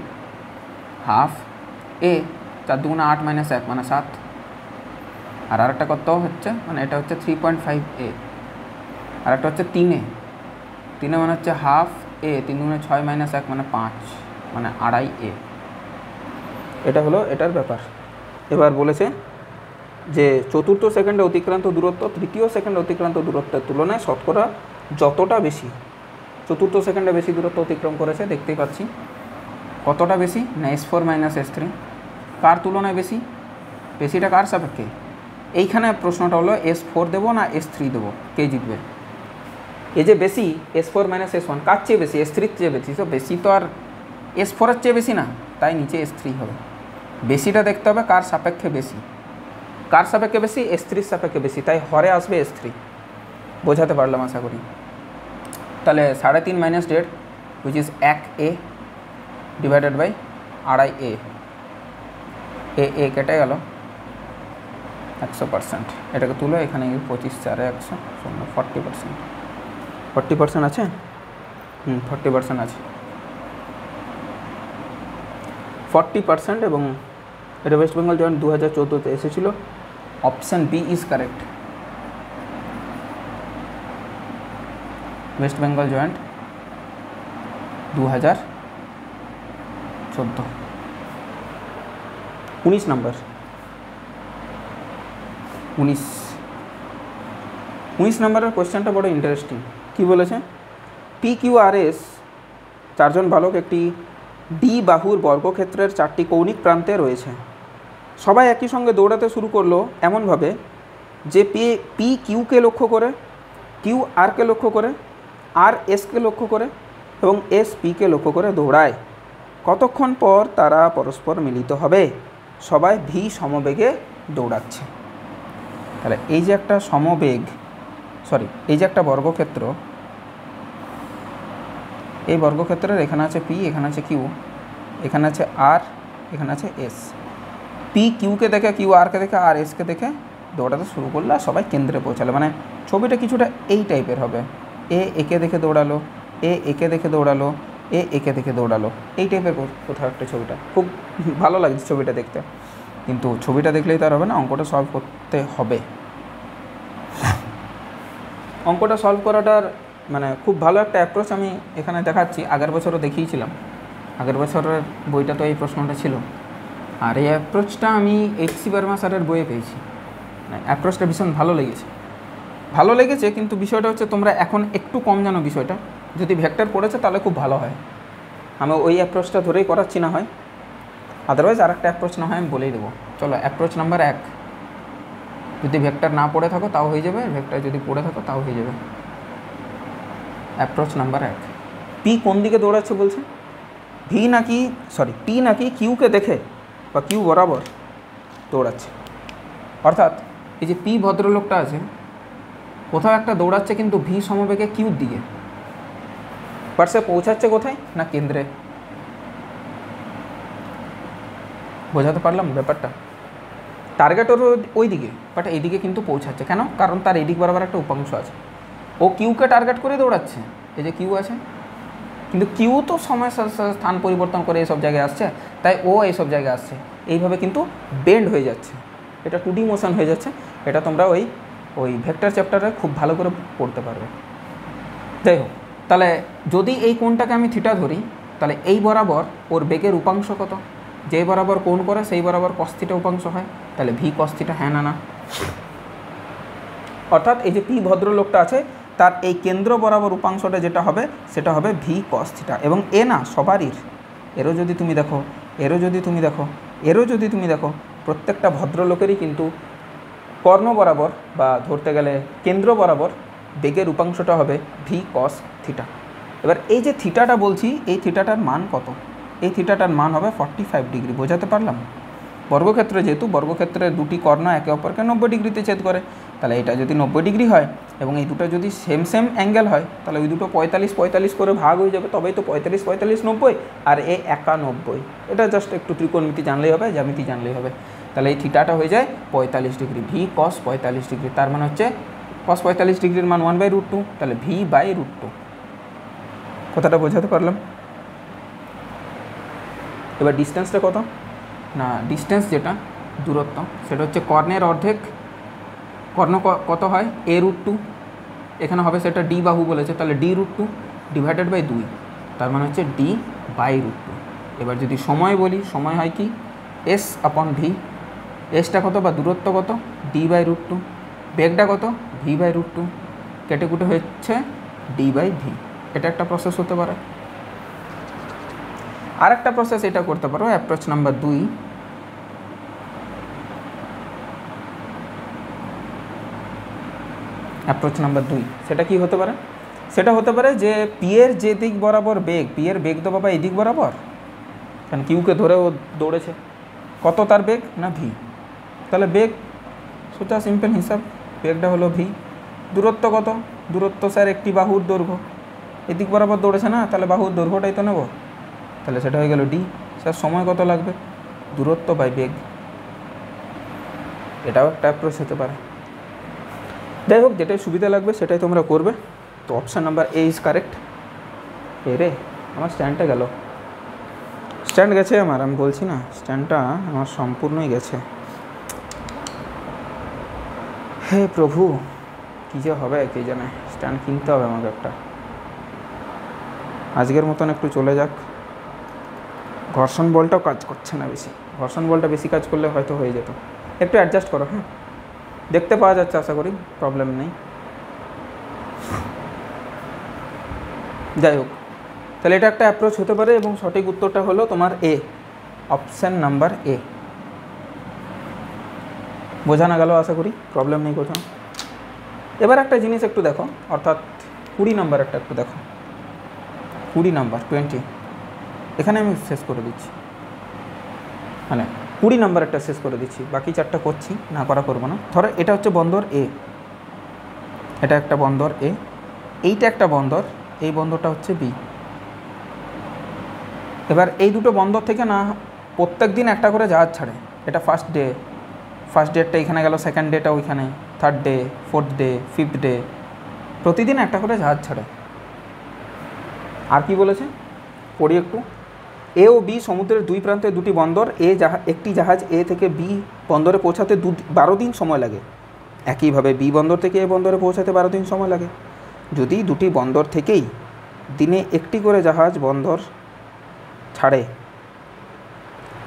হাফ এ 4 × 8 - 1 মানে 7। আর আরেকটা কত হচ্ছে, মানে এটা হচ্ছে 3.5 এ, আর একটা হচ্ছে 3 মানে হচ্ছে হাফ এ 3 × 6 - 1 মানে 5 মানে 2.5 এ। এটা হলো এটার ব্যাপার। এবার বলেছে যে চতুর্থ সেকেন্ডে অতিক্রান্ত দূরত্ব তৃতীয় সেকেন্ডে অতিক্রান্ত দূরত্বের তুলনায় শতকরা যতটা বেশি। চতুর্থ সেকেন্ডে বেশি দূরত্ব অতিক্রম করেছে, দেখতেই পাচ্ছি। কতটা বেশি না S4 - S3। কার তুলনায় বেশি? বেশিটা কার সাপেক্ষে? এইখানে প্রশ্নটা হলো S4 দেবো না S3 দেবো, কে জিতবে? এই যে বেশি S4 - S1 কার চেয়ে বেশি? S3-র চেয়ে বেশি। তো বেশি তো আর S4-এর চেয়ে বেশি না, তাই নিচে S3 হবে। বেশিটা দেখতে হবে কার সাপেক্ষে বেশি। কার সাপেক্ষে বেশি? S3-র সাপেক্ষে বেশি, তাই হরে আসবে S3। বোঝাতে পারলাম আশা করি। তাহলে 3.5 - 1.5 which is 1 A divided by 2.5 A. A কেটে গেল 100%। এটাকে তুলো, এখানে 25 4 100 40%। 40% আছে? 40% আছে। 40% এবং এটা ওয়েস্ট বেঙ্গল জয়েন্ট 2014-তে এসেছিল। Option B is correct. West Bengal joint 2014। 19 নম্বর। 19 নম্বরের কোয়েশ্চেনটা বড় ইন্টারেস্টিং। কি বলেছে? PQRS 4 জন বালক একটি ডি বাহুর বর্গক্ষেত্রের 4টি কৌণিক প্রান্তে রয়েছে। সবাই একই সঙ্গে দৌড়াতে শুরু করলো এমনভাবে যে পি কিউকে লক্ষ্য করে, কিউ আরকে লক্ষ্য করে, আর এসকে লক্ষ্য করে এবং এস পিকে লক্ষ্য করে দৌড়ায়। কতক্ষণ পর তারা পরস্পর মিলিত হবে? সবাই ভি সমবেগে দৌড়াচ্ছে। তাহলে এই যে একটা এই যে একটা বর্গক্ষেত্র, এই বর্গক্ষেত্রের এখানে আছে পি, এখানে আছে কিউ, এখানে আছে আর, এখানে আছে এস। পি কিউকে দেখে, কিউ আরকে দেখে, আর এসকে দেখে দৌড়াতে শুরু করলে সবাই কেন্দ্রে পৌঁছালো। মানে ছবিটা কিছুটা এই টাইপের হবে। এ একে দেখে দৌড়ালো, এ একে দেখে দৌড়ালো, এ একে দেখে দৌড়ালো, এই টাইপের কোথাও একটা ছবিটা। খুব ভালো লাগছে ছবিটা দেখতে, কিন্তু ছবিটা দেখলেই তার হবে না, অঙ্কটা সলভ করতে হবে। অঙ্কটা সলভ করাটার মানে খুব ভালো একটা অ্যাপ্রোচ আমি এখানে দেখাচ্ছি। আগের বছরও দেখিয়েছিলাম, আগের বছরের বইটা তো এই প্রশ্নটা ছিল। আর এই অ্যাপ্রোচটা আমি HC বর্মা স্যারের বইয়ে পেয়েছি। অ্যাপ্রোচটা ভীষণ ভালো লেগেছে, কিন্তু বিষয়টা হচ্ছে তোমরা এখন একটু কম জানো বিষয়টা। যদি ভেক্টর পড়েছে তাহলে খুব ভালো হয়। আমি ওই অ্যাপ্রোচটা ধরেই করাচ্ছি না হয়, আদারওয়াইজ আর একটা অ্যাপ্রোচ না হয় আমি বলেই দেবো। চলো, অ্যাপ্রোচ নাম্বার 1। যদি ভেক্টর না পড়ে থাকো তাও হয়ে যাবে, ভেক্টর যদি পড়ে থাকো তাও হয়ে যাবে। অ্যাপ্রোচ নাম্বার 1, পি কোন দিকে দৌড়াচ্ছে বলছে? পি নাকি কিউকে দেখে বা কিউ বরাবর দৌড়াচ্ছে। অর্থাৎ এই যে পি ভদ্রলোকটা আছে, কোথাও একটা দৌড়াচ্ছে কিন্তু ভি সমবেগে কিউর দিকে। বাট সে পৌঁছাচ্ছে কোথায়? না কেন্দ্রে। বোঝাতে পারলাম ব্যাপারটা? টার্গেট ওর ওই দিকে, বাট এইদিকে কিন্তু পৌঁছাচ্ছে কেন? কারণ তার এদিক বরাবর একটা উপাংশ আছে। ও কিউকে টার্গেট করে দৌড়াচ্ছে, এই যে কিউ আছে, কিন্তু কিউ তো সময় স্থান পরিবর্তন করে এইসব জায়গায় আসছে, তাই ও এইসব জায়গায় আসছে। এইভাবে কিন্তু বেন্ড হয়ে যাচ্ছে, এটা 2D মোশন হয়ে যাচ্ছে। এটা তোমরা ওই ভেক্টর চ্যাপ্টারে খুব ভালো করে পড়তে পারবে। যাই হোক, তাহলে যদি এই কোণটাকে আমি থিটা ধরি, তাহলে এই বরাবর ওর বেগের উপাংশ কত? যে বরাবর কোণ করে সেই বরাবর cos θ উপাংশ হয়, তাহলে ভি cos θ, হ্যাঁ না? অর্থাৎ এই যে পি ভদ্রলোকটা আছে তার এই কেন্দ্র বরাবর উপাংশটা যেটা হবে সেটা হবে ভি cos θ। এবং এ না সবারই, এরও যদি তুমি দেখো, এরও যদি তুমি দেখো, এরও যদি তুমি দেখো, প্রত্যেকটা ভদ্রলোকেরই কিন্তু কর্ণ বরাবর বা ধরতে গেলে কেন্দ্র বরাবর বেগের উপাংশটা হবে ভি কস থিটা। এবার এই যে থিটাটা বলছি, এই থিটাটার মান কত? এই থিটাটার মান হবে 45 ডিগ্রি। বোঝাতে পারলাম? বর্গক্ষেত্রে যেহেতু বর্গক্ষেত্রে দুটি কর্ণ একে অপরকে 90 ডিগ্রিতে ছেদ করে, তাহলে এটা যদি 90 ডিগ্রি হয় এবং এই দুটো যদি সেম অ্যাঙ্গেল হয়, তাহলে ওই দুটো 45 করে ভাগ হয়ে যাবে, তবেই তো 45 90 আর এ 91। এটা জাস্ট একটু ত্রিকোণমিতি জানলেই হবে, জ্যামিতি জানলেই হবে। তাহলে এই থিটাটা হয়ে যায় 45 ডিগ্রি, ভি কস 45 ডিগ্রি। তার মানে হচ্ছে কস 45 ডিগ্রির মান 1/√2, তাহলে v/√2। কথাটা বোঝাতে পারলাম? এবার ডিস্টেন্সটা কত না, ডিস্টেন্স যেটা দূরত্ব, সেটা হচ্ছে কর্ণের অর্ধেক। কর্ণ কত হয়? a√2, এখানে হবে সেটা ডি বাহু বলেছে, তাহলে d√2 ডিভাইডেড বাই 2, তার মানে হচ্ছে d/√2। এবার যদি সময় বলি, সময় হয় কি s/v, এসটা কত বা দূরত্ব কত? d/√2, বেগটা কত? v/√2, কেটে কুটে হচ্ছে d/v। এটা একটা প্রসেস হতে পারে। আর একটা প্রসেস এটা করতে পারো, অ্যাপ্রোচ নাম্বার 2। অ্যাপ্রোচ নাম্বার 2 সেটা কি হতে পারে? সেটা হতে পারে যে পি এর যে দিক বরাবর বেগ, পি এর বেগ তো বাবা এই দিক বরাবর, কারণ কিউকে ধরে ও দৌড়েছে, কত তার বেগ না ভি। তাহলে বেগ সোজা সিম্পল হিসাব, বেগটা হলো ভি। দূরত্ব কত? দূরত্ব স্যার একটি বাহুর দৈর্ঘ্য, এদিক বরাবর দৌড়েছে না, তাহলে বাহুর দৈর্ঘ্যটাই তো নেব, তাহলে সেটা হয়ে গেল ডি। স্যার সময় কত লাগবে? দূরত্ব বাই বেগ। এটাও একটা অ্যাপ্রোচ হতে পারে। যাই হোক, যেটাই সুবিধা লাগবে সেটাই তোমরা করবে। তো option number A is correct. রে আমার স্ট্যান্ডটা গেল, স্ট্যান্ড গেছে আমার, আমি বলছি না স্ট্যান্ডটা আমার সম্পূর্ণই গেছে। হে প্রভু, কী যে হবে কে জানে। স্ট্যান্ড কিনতে হবে আমাকে একটা। আজকের মতন একটু চলে যাক। ঘর্ষণ বলটাও কাজ করছে না বেশি, ঘর্ষণ বলটা বেশি কাজ করলে হয়তো হয়ে যেত। একটু অ্যাডজাস্ট করো, হ্যাঁ। দেখতে পাওয়া যাচ্ছে আশা করি, প্রবলেম নেই। যাই হোক, তাহলে এটা একটা অ্যাপ্রোচ হতে পারে এবং সঠিক উত্তরটা হলো তোমার এ, অপশান নাম্বার এ। বোঝানো গেল আশা করি, প্রবলেম নেই কোথাও। এবার একটা জিনিস একটু দেখো, অর্থাৎ 20 নাম্বার একটা একটু দেখো। 20 নাম্বার 20, এখানে আমি শেষ করে দিচ্ছি, মানে 20 নাম্বার একটা শেষ করে দিচ্ছি, বাকি 4টা করছি, না করা করবো না। ধরো এটা হচ্ছে বন্দর এ, এটা একটা বন্দর এ, এইটা একটা বন্দর, এই বন্দরটা হচ্ছে বি। এবার এই দুটো বন্দর থেকে না প্রত্যেক দিন একটা করে জাহাজ ছাড়ে। এটা ফার্স্ট ডে, ফার্স্ট ডেটটা এখানে গেল, সেকেন্ড ডেটা ওইখানে, third day, fourth day, fifth day, প্রতিদিন একটা করে জাহাজ ছাড়ে। আর কি বলেছে পড়ি একটু। এ ও বি সমুদ্রের দুই প্রান্তে দুটি বন্দর, একটি জাহাজ এ থেকে বি বন্দরে পৌঁছাতে 12 দিন সময় লাগে। একইভাবে বি বন্দর থেকে এ বন্দরে পৌঁছাতে 12 দিন সময় লাগে। যদি দুটি বন্দর থেকেই দিনে একটি করে জাহাজ বন্দর ছাড়ে,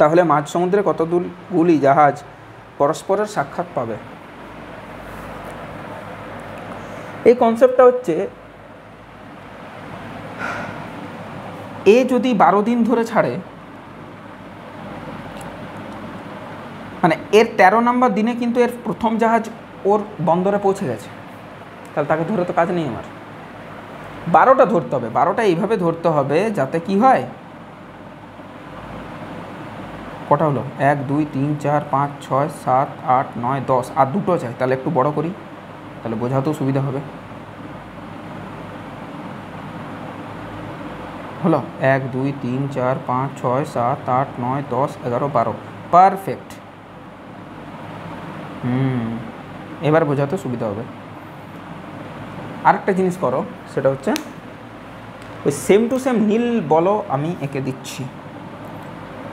তাহলে মাঝ সমুদ্রে কতগুলি জাহাজ পরস্পরের সাক্ষাৎ পাবে? এই কনসেপ্টটা হচ্ছে, এ যদি 12 দিন ধরে ছাড়ে, মানে এর 13 নম্বর দিনে কিন্তু এর প্রথম জাহাজ ওর বন্দরে পৌঁছে গেছে, তাহলে তাকে ধরে তো কাজ নেই আমার। 12টা ধরতে হবে, 12টা এইভাবে ধরতে হবে যাতে কি হয়, কটা হলো 1 2 3 4 5 6 7 8 9 10, আর দুটো চাই, তাহলে একটু বড় করি, তাহলে বোঝাতেও সুবিধা হবে। হলো 1 2 3 4 5 6 7 8 9 10 11 12, পারফেক্ট। এবার বোঝাতে সুবিধা হবে। আরেকটা জিনিস করো, সেটা হচ্ছে ওই সেম টু সেম নীল বলো আমি এঁকে দিচ্ছি।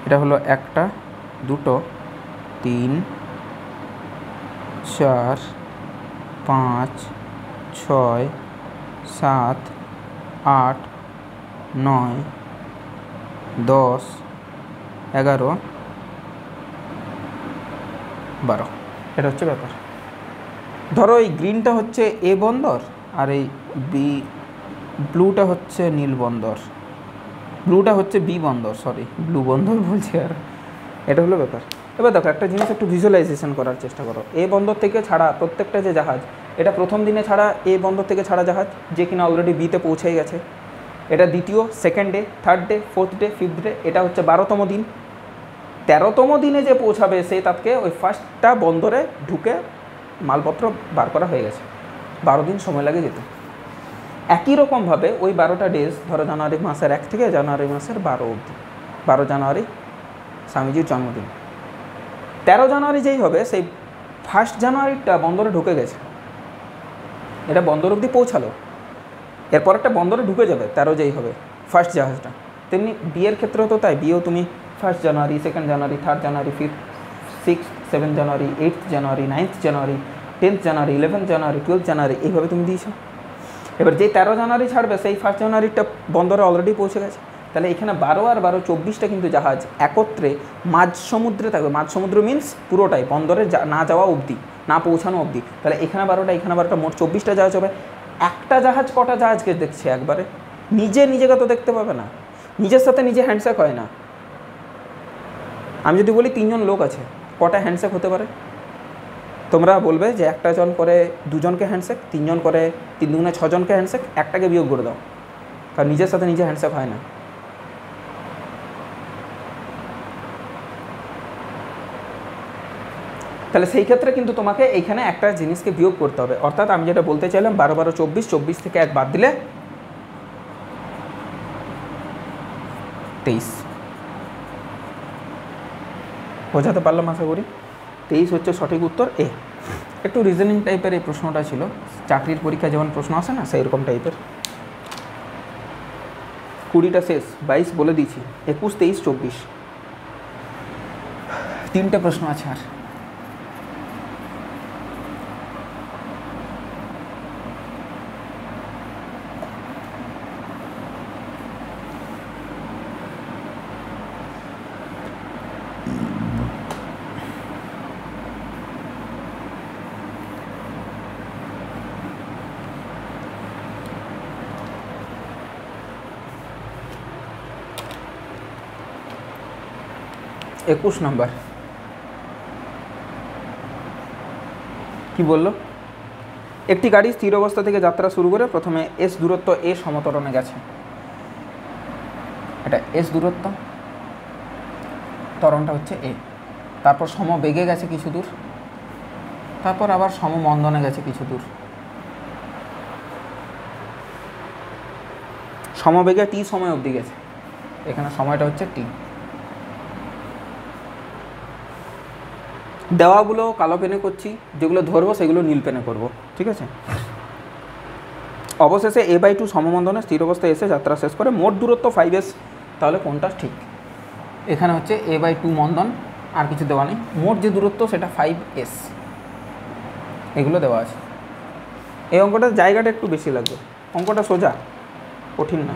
এটা হলো 1 2 3 4 5 6 7 8 9 10 11 12, এটা হচ্ছে ব্যাপার। ধরো এই গ্রিনটা হচ্ছে এ বন্দর আর এই ব্লুটা হচ্ছে নীল বন্দর। ব্লুটা হচ্ছে বি বন্দর, সরি ব্লু বন্দর বলছি, আর এটা হলো ব্যাপার। এবার দেখো একটা জিনিস একটু ভিজুয়ালাইজেশন করার চেষ্টা করো। এ বন্দর থেকে ছাড়া প্রত্যেকটা যে জাহাজ, এটা প্রথম দিনে ছাড়া এ বন্দর থেকে ছাড়া জাহাজ যে কিনা অলরেডি বিতে পৌঁছেই গেছে। এটা দ্বিতীয়, second day, third day, fourth day, fifth day, এটা হচ্ছে 12তম দিন। 13তম দিনে যে পৌঁছাবে সে তাকে ওই ফার্স্টটা বন্দরে ঢুকে মালপত্র বার করা হয়ে গেছে। 12 দিন সময় লাগে যেতে। একই রকমভাবে ওই 12টা ডেজ, ধরো জানুয়ারি মাসের 1 থেকে জানুয়ারি মাসের 12 অবধি, 12 জানুয়ারি স্বামীজির জন্মদিন। 13 জানুয়ারি যেই হবে সেই 1 জানুয়ারিটা বন্দরে ঢুকে গেছে, এটা বন্দর অবধি পৌঁছালো, এরপর একটা বন্দরে ঢুকে যাবে 13 যেই হবে ফার্স্ট জাহাজটা। তেমনি বিয়ের ক্ষেত্রেও তো তাই, বিয়েও তুমি 1 জানুয়ারি, 2 জানুয়ারি, 3 জানুয়ারি, 5, 6, 7 জানুয়ারি, 8 জানুয়ারি, 9 জানুয়ারি, 10 জানুয়ারি, 11 জানুয়ারি, 12 জানুয়ারি, এইভাবে তুমি দিয়েছো। এবার যেই 13 জানুয়ারি ছাড়বে সেই 1 জানুয়ারিটা বন্দরে অলরেডি পৌঁছে গেছে। তাহলে এখানে 12 আর 12 24টা কিন্তু জাহাজ একত্রে মাঝ সমুদ্রে থাকবে। মাঝ সমুদ্র মিন্স পুরোটাই বন্দরে না যাওয়া অবধি, না পৌঁছানো অবধি। তাহলে এখানে 12টা, এখানে 12টা, মোট 24টা জাহাজ হবে। একটা জাহাজ কটা জাহাজকে দেখছে একবারে? নিজেকে তো দেখতে পাবে না, নিজের সাথে নিজে হ্যান্ডশেক হয় না। আমি যদি বলি 3 জন লোক আছে, কটা হ্যান্ডশেক হতে পারে? তোমরা বলবে যে একটা জন করে 2 জনকে হ্যান্ডশেক, 3 জন করে 3 দুগুণে 6 জনকে হ্যান্ডশেক, একটাকে বিয়োগ করে দাও, কারণ নিজের সাথে নিজে হ্যান্ডশেক হয় না। তাহলে সেই ক্ষেত্রে কিন্তু তোমাকে এইখানে একটা জিনিসকে বিয়োগ করতে হবে। অর্থাৎ আমি যেটা বলতে চাইলাম 12, 12, 24, 24 থেকে 1 বাদ দিলে 23। বোঝাতে পারলাম আশা করি? 23 হচ্ছে সঠিক উত্তর এ। একটু রিজনিং টাইপের এই প্রশ্নটা ছিল, চাকরির পরীক্ষা যেমন প্রশ্ন আসে না সেই রকম টাইপের। 20টা শেষ, 22 বলে দিয়েছি, 21, 23, 24, 3টে প্রশ্ন আছে আর। একুশ নম্বর কি বললো? একটি গাড়ি স্থির অবস্থা থেকে যাত্রা শুরু করে প্রথমে এস দূরত্ব এ সমতরণে গেছে। এটা এস দূরত্ব, ত্বরণটা হচ্ছে এ। তারপর সমবেগে গেছে কিছু দূর, তারপর আবার সমমন্দনে গেছে কিছু দূর। সমবেগে টি সময় অবধি গেছে, এখানে সময়টা হচ্ছে টি। দেওয়াগুলো কালো পেনে করছি, যেগুলো ধরবো সেগুলো নীল পেনে করবো, ঠিক আছে? অবশেষে a/2 সমমন্দনে স্থির অবস্থায় এসে যাত্রা শেষ করে, মোট দূরত্ব 5s। তাহলে কোনটা ঠিক? এখানে হচ্ছে a/2 মন্দন, আর কিছু দেওয়া নেই। মোট যে দূরত্ব সেটা 5s, এগুলো দেওয়া আছে। এই অঙ্কটার জায়গাটা একটু বেশি লাগবে, অঙ্কটা সোজা, কঠিন না।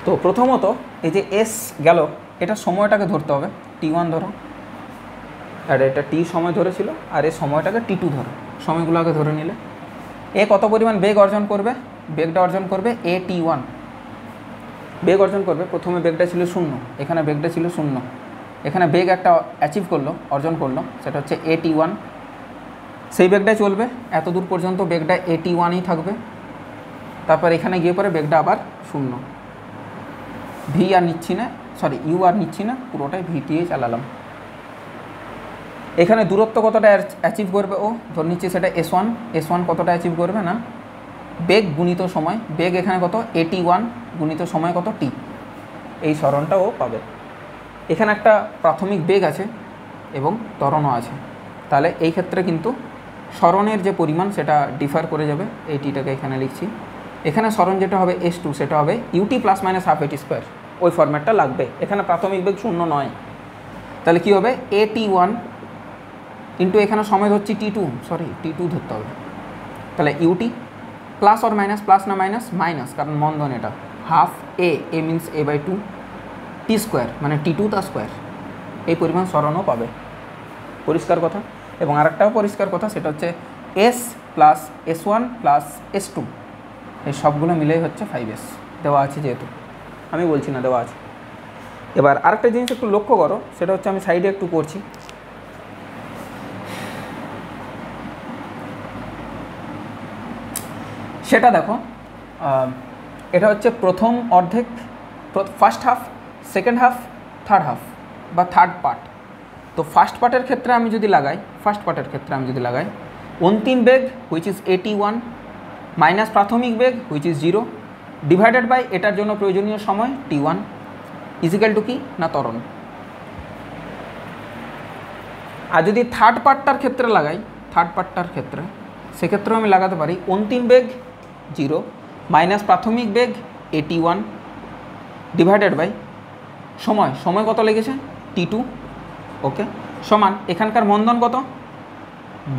তো প্রথমত এই যে এস গেল, এটা সময়টাকে ধরতে হবে, t1 ধরো, আর এটা টি সময় ধরেছিল, আর এই সময়টাকে t2 ধরো, সময়গুলোকে ধরে নিলে এ কত পরিমাণ বেগ অর্জন করবে? বেগটা অর্জন করবে at1, বেগ অর্জন করবে। প্রথমে বেগটা ছিল 0, এখানে বেগটা ছিল 0, এখানে বেগ একটা অ্যাচিভ করলো, অর্জন করলো, সেটা হচ্ছে at1। সেই বেগটাই চলবে এত দূর পর্যন্ত, বেগটা at1ই থাকবে। তারপর এখানে গিয়ে পরে বেগটা আবার 0, ভি আর নিচ্ছি না, সরি ইউ আর নিচ্ছি না, পুরোটাই ভি দিয়ে চালালাম। এখানে দূরত্ব কতটা অ্যাচিভ করবে ও? ধরে নিচ্ছি সেটা s1, s1 কতটা অ্যাচিভ করবে না বেগ গুণিত সময়, বেগ এখানে কত at1 গুণিত সময় কত t, এই সরণটা ও পাবে। এখানে একটা প্রাথমিক বেগ আছে এবং ত্বরণও আছে, তাহলে এই ক্ষেত্রে কিন্তু সরণের যে পরিমাণ সেটা ডিফার করে যাবে। এই টিটাকে এখানে লিখছি, এখানে সরণ যেটা হবে s2 সেটা হবে ut ± ½ at², ওই ফরম্যাটটা লাগবে। এখানে প্রাথমিক বেগ 0 নয়, তাহলে কী হবে at1 ইন্টু এখানে সময় ধরছি t2, সরি t2 ধরতে হবে, তাহলে ut plus or minus, plus না মাইনাস, মাইনাস, কারণ মন্দন এটা, half a means a/2 t² মানে t2 তার স্কোয়ার, এই পরিমাণ সরণও পাবে। পরিষ্কার কথা। এবং আরেকটাও পরিষ্কার কথা, সেটা হচ্ছে s plus s1 plus s2, এই সবগুলো মিলেই হচ্ছে 5s দেওয়া আছে যেহেতু। আমি বলছি না, দেওয়া আছে। এবার আরেকটা জিনিস একটু লক্ষ্য করো, সেটা হচ্ছে আমি সাইডে একটু করছি। সেটা দেখো, এটা হচ্ছে প্রথম অর্ধেক, first half, second half, third half বা থার্ড পার্ট। তো ফার্স্ট পার্টের ক্ষেত্রে আমি যদি লাগাই অন্তিম বেগ হুইচ ইজ AT1 মাইনাস প্রাথমিক বেগ হুইচ ইজ 0 ডিভাইডেড বাই এটার জন্য প্রয়োজনীয় সময় T1 ইজিক্যাল টু কি না ত্বরণ। আর যদি থার্ড পার্টটার ক্ষেত্রে সেক্ষেত্রেও আমি লাগাতে পারি অন্তিম বেগ 0 মাইনাস প্রাথমিক বেগ AT1 ডিভাইডেড বাই সময় কত লেগেছে T2, ওকে, সমান এখানকার মন্দন কত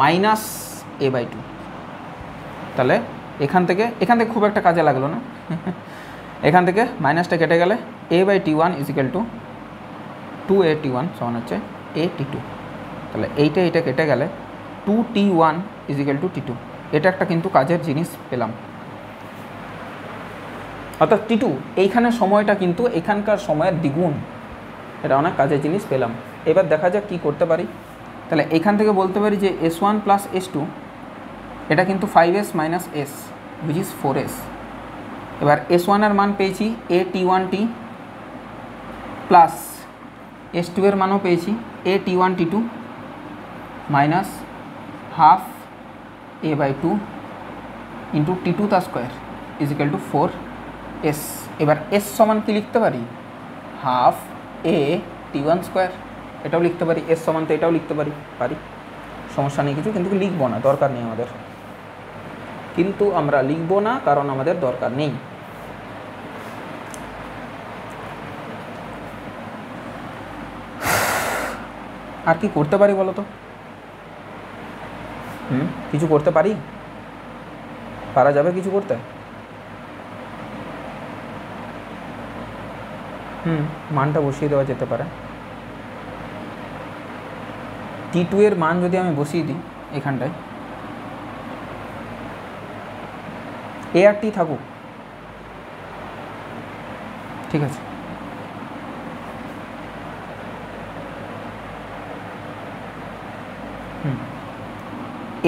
মাইনাস A/2। তাহলে এখান থেকে খুব একটা কাজে লাগলো না এখান থেকে মাইনাসটা কেটে গেলে A/T1 ইজিক্যাল টু 2AT1 সমান হচ্ছে AT2। তাহলে এইটা কেটে গেলে 2T1 ইজিক্যাল টু T2। এটা একটা কিন্তু কাজের জিনিস পেলাম, অর্থাৎ T2 এইখানে সময়টা কিন্তু এখানকার সময়ের দ্বিগুণ। এটা অনেক কাজের জিনিস পেলাম। এবার দেখা যাক কী করতে পারি। তাহলে এইখান থেকে বলতে পারি যে S1 প্লাস S2 এটা কিন্তু 5S minus S which is 4S। এবার S1 এর মান পেয়েছি AT1T প্লাস S2 এর মানও পেয়েছি AT1T2 minus half A/2 into T2 তার স্কোয়ার ইজিক্যাল টু 4S। এবার S সমান কি লিখতে পারি হাফ AT1 স্কোয়ার, এটাও লিখতে পারি। S সমান তো এটাও লিখতে পারি, সমস্যা নেই কিছু, কিন্তু লিখবো না, দরকার নেই আমাদের, কিন্তু আমরা লিখবো না কারণ আমাদের দরকার নেই। আর কি করতে পারি বলো তো? কিছু করতে পারা যাবে কিছু করতে? মানটা বসিয়ে দেওয়া যেতে পারে। T2 এর মান যদি আমি বসিয়ে দিই এখানটায়, A আর T থাকুক, ঠিক আছে।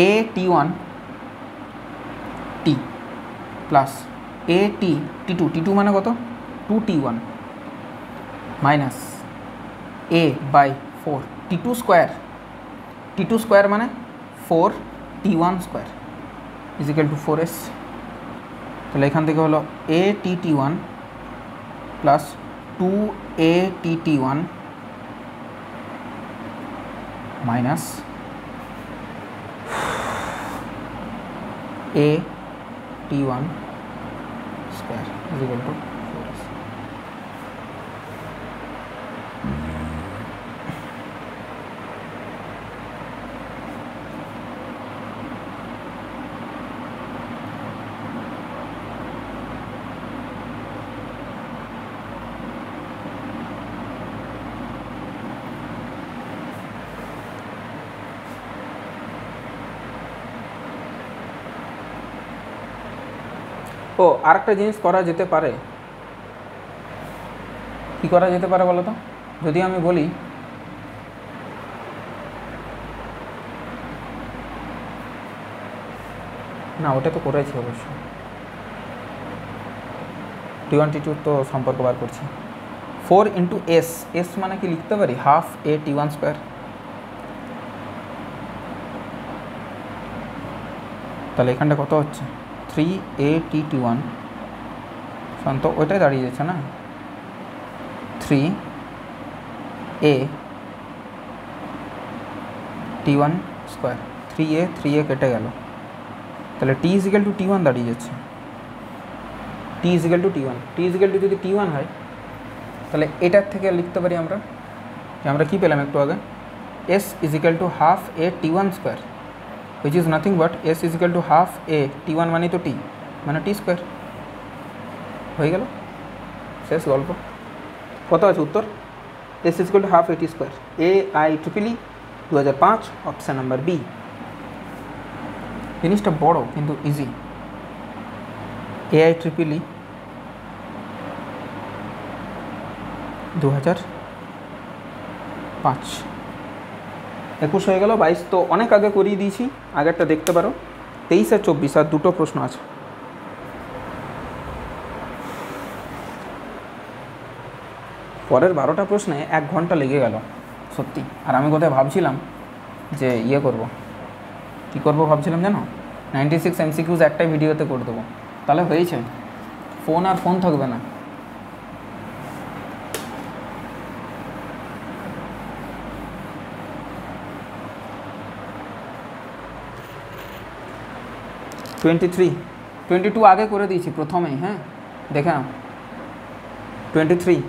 AT1 T প্লাস T2 মানে কত 2T1 minus A/4 T2 square মানে 4T1 square is equal to 4S। তাহলে এখান থেকে হলো AT1 plus 2AT1 minus AT1 square is equal to 4S। ও আরেকটা জিনিস করা যেতে পারে, কি করা যেতে পারে বলো তো? যদি আমি বলি না, ওটা তো করেছি অবশ্যই, T1 T2 তো সম্পর্ক বার করছি। 4 ইন্টু S মানে কি লিখতে পারি হাফ AT1 স্কোয়ার। তাহলে এখানটা কত হচ্ছে 3AT1 শান্ত, ওইটাই দাঁড়িয়ে যাচ্ছে না 3AT1 স্কোয়ার। 3A কেটে গেল, তাহলে T ইজিক্যাল টু T1 দাঁড়িয়ে যাচ্ছে। T ইজিক্যাল টু যদি T1 হয় তাহলে এটার থেকে লিখতে পারি আমরা কি পেলাম একটু আগে S is equal to half AT1 square which is nothing but S is equal to half A T1 মানে তো T মানে T স্কোয়ার হয়ে গেল, শেষ গল্প। কত আছে উত্তর? S is equal to half AT square. AIEEE 2005 option number B. জিনিসটা বড় কিন্তু ইজি। AIEEE 2005 21 হয়ে গেল, 22 তো অনেক আগে করিয়ে দিয়েছি, আগেরটা দেখতে পারো। 23 আর 24 আর দুটো প্রশ্ন আছে। পরের 12টা প্রশ্নে 1 ঘন্টা লেগে গেল সত্যি। আর আমি কোথায় ভাবছিলাম যে ইয়ে করব, কী করবো ভাবছিলাম জানো, 96 MCQs একটাই ভিডিওতে করে দেবো, তাহলে হয়েছে, ফোন আর ফোন থাকবে না। '23, 22 আগে করে দিয়েছি প্রথমেই, হ্যাঁ দেখে নাও। 23,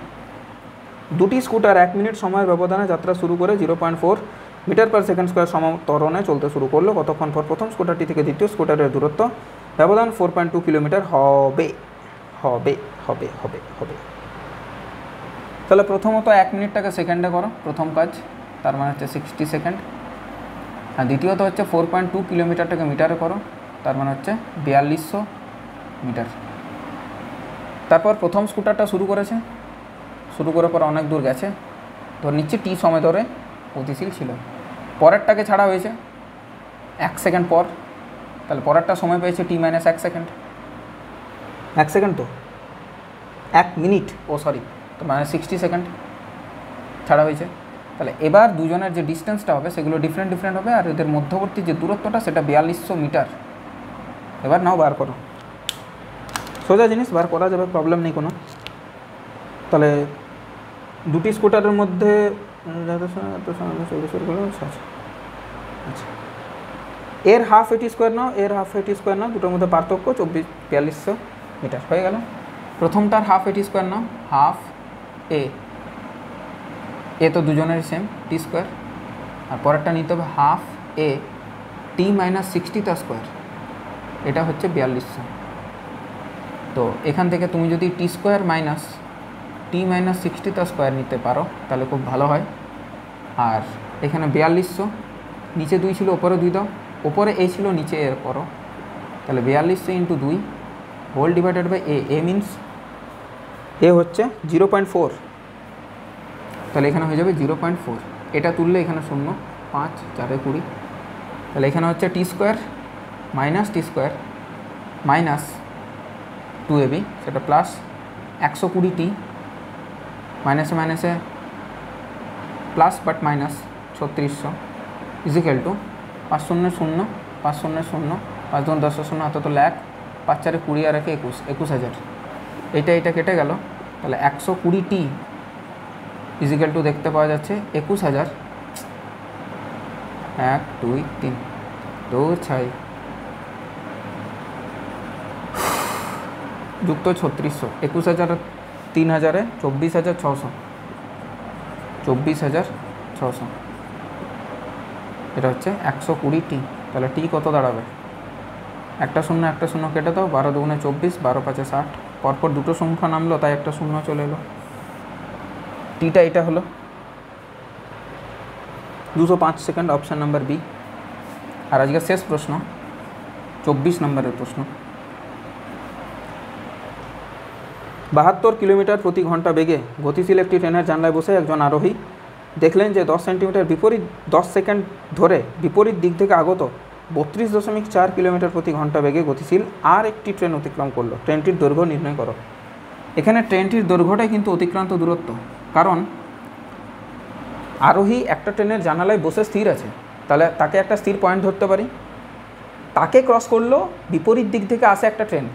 দুটি স্কুটার 1 মিনিট সময়ের ব্যবধানে যাত্রা শুরু করে 0.4 মিটার পার সেকেন্ড স্কোয়ার সমতরণে চলতে শুরু করলো। কতক্ষণ পর প্রথম স্কুটারটি থেকে দ্বিতীয় স্কুটারের দূরত্ব ব্যবধান 4.2 কিলোমিটার হবে হবে হবে হবে হবে। তাহলে প্রথমত 1 মিনিটটাকে সেকেন্ডে করো, প্রথম কাজ, তার মানে হচ্ছে 60 সেকেন্ড। আর দ্বিতীয়ত হচ্ছে 4.2 কিলোমিটারটাকে মিটারে করো, তার মানে হচ্ছে 4200 মিটার। তারপর প্রথম স্কুটারটা শুরু করেছে, শুরু করে পরে অনেক দূর গেছে, ধরে নিচ্ছে টি সময় ধরে গতিশীল ছিল। পরেরটাকে ছাড়া হয়েছে 1 সেকেন্ড পর, তাহলে পরেরটা সময় পেয়েছে টি মাইনাস 1 সেকেন্ড। 1 সেকেন্ড তো 1 মিনিট, ও সরি, তো মানে 60 সেকেন্ড ছাড়া হয়েছে। তাহলে এবার দুজনের যে ডিস্টেন্সটা হবে সেগুলো ডিফারেন্ট ডিফারেন্ট হবে, আর এদের মধ্যবর্তী যে দূরত্বটা সেটা 4200 মিটার। এবার নাও বার করো, সোজা জিনিস, বার করা যাবে, প্রবলেম নেই কোনো। তাহলে দুটি স্কুটারের মধ্যে আচ্ছা, এর হাফ এটি স্কোয়ার নাও, এর হাফ এটি স্কোয়ার নাও, দুটোর মধ্যে পার্থক্য 4200 মিটার হয়ে গেল। প্রথমটার হাফ এটি স্কোয়ার নাও, হাফ এ তো দুজনের সেম টি স্কোয়ার, আর পরেরটা নিতে হবে হাফ এ টি মাইনাস 60 তার স্কোয়ার, এটা হচ্ছে 4200। তো এখান থেকে তুমি যদি টি স্কোয়ার মাইনাস টি মাইনাস 60 তার স্কোয়ার নিতে পারো তাহলে খুব ভালো হয়। আর এখানে 4200, নিচে 2 ছিল, ওপরে 2 দাও, ওপরে এ ছিল, নিচে এর করো, তাহলে 4200 into 2 whole divided by A means A হচ্ছে 0.4, তাহলে এখানে হয়ে যাবে 0.4। এটা তুললে এখানে 0, 5 4 20, তাহলে এখানে হচ্ছে T square minus T square minus 2ab, সেটা প্লাস 120t মাইনাসে মাইনাসে plus but minus 3600 is equal to 5 0 0 5 0 0 5 2 10 0 হাতে তো 1,00,000, 5 4 20 আর 1 21, 21000। এটা কেটে গেল, তাহলে 120t ইজিক্যাল টু দেখতে পাওয়া যাচ্ছে 21000, 1 2 3 2 6 যুক্ত 3600, 21000 3000 24600, 24600, এটা হচ্ছে 120t। তাহলে টি কত দাঁড়াবে, একটা শূন্য কেটে দাও, 12 2 24, 12 5 60, পরপর দুটো সংখ্যা নামলো তাই একটা শূন্য চলে এলো, টিটা এটা হলো 205 সেকেন্ড, অপশান নাম্বার বি। আর আজকের শেষ প্রশ্ন 24 নম্বরের প্রশ্ন। 72 কিলোমিটার প্রতি ঘন্টা বেগে গতিশীল একটি ট্রেনের জানলায় বসে একজন আরোহী দেখলেন যে 10 সেন্টিমিটার 10 সেকেন্ড ধরে বিপরীত দিক থেকে আগত 32.4 কিলোমিটার প্রতি ঘন্টা বেগে গতিশীল আর একটি ট্রেন অতিক্রম করলো। ট্রেনটির দৈর্ঘ্য নির্ণয় করো। এখানে ট্রেনটির দৈর্ঘ্যটাই কিন্তু অতিক্রান্ত দূরত্ব, কারণ আরোহী একটা ট্রেনের জানালায় বসে স্থির আছে, তাহলে তাকে একটা স্থির পয়েন্ট ধরতে পারি, তাকে ক্রস করলো বিপরীত দিক থেকে আসে একটা ট্রেন,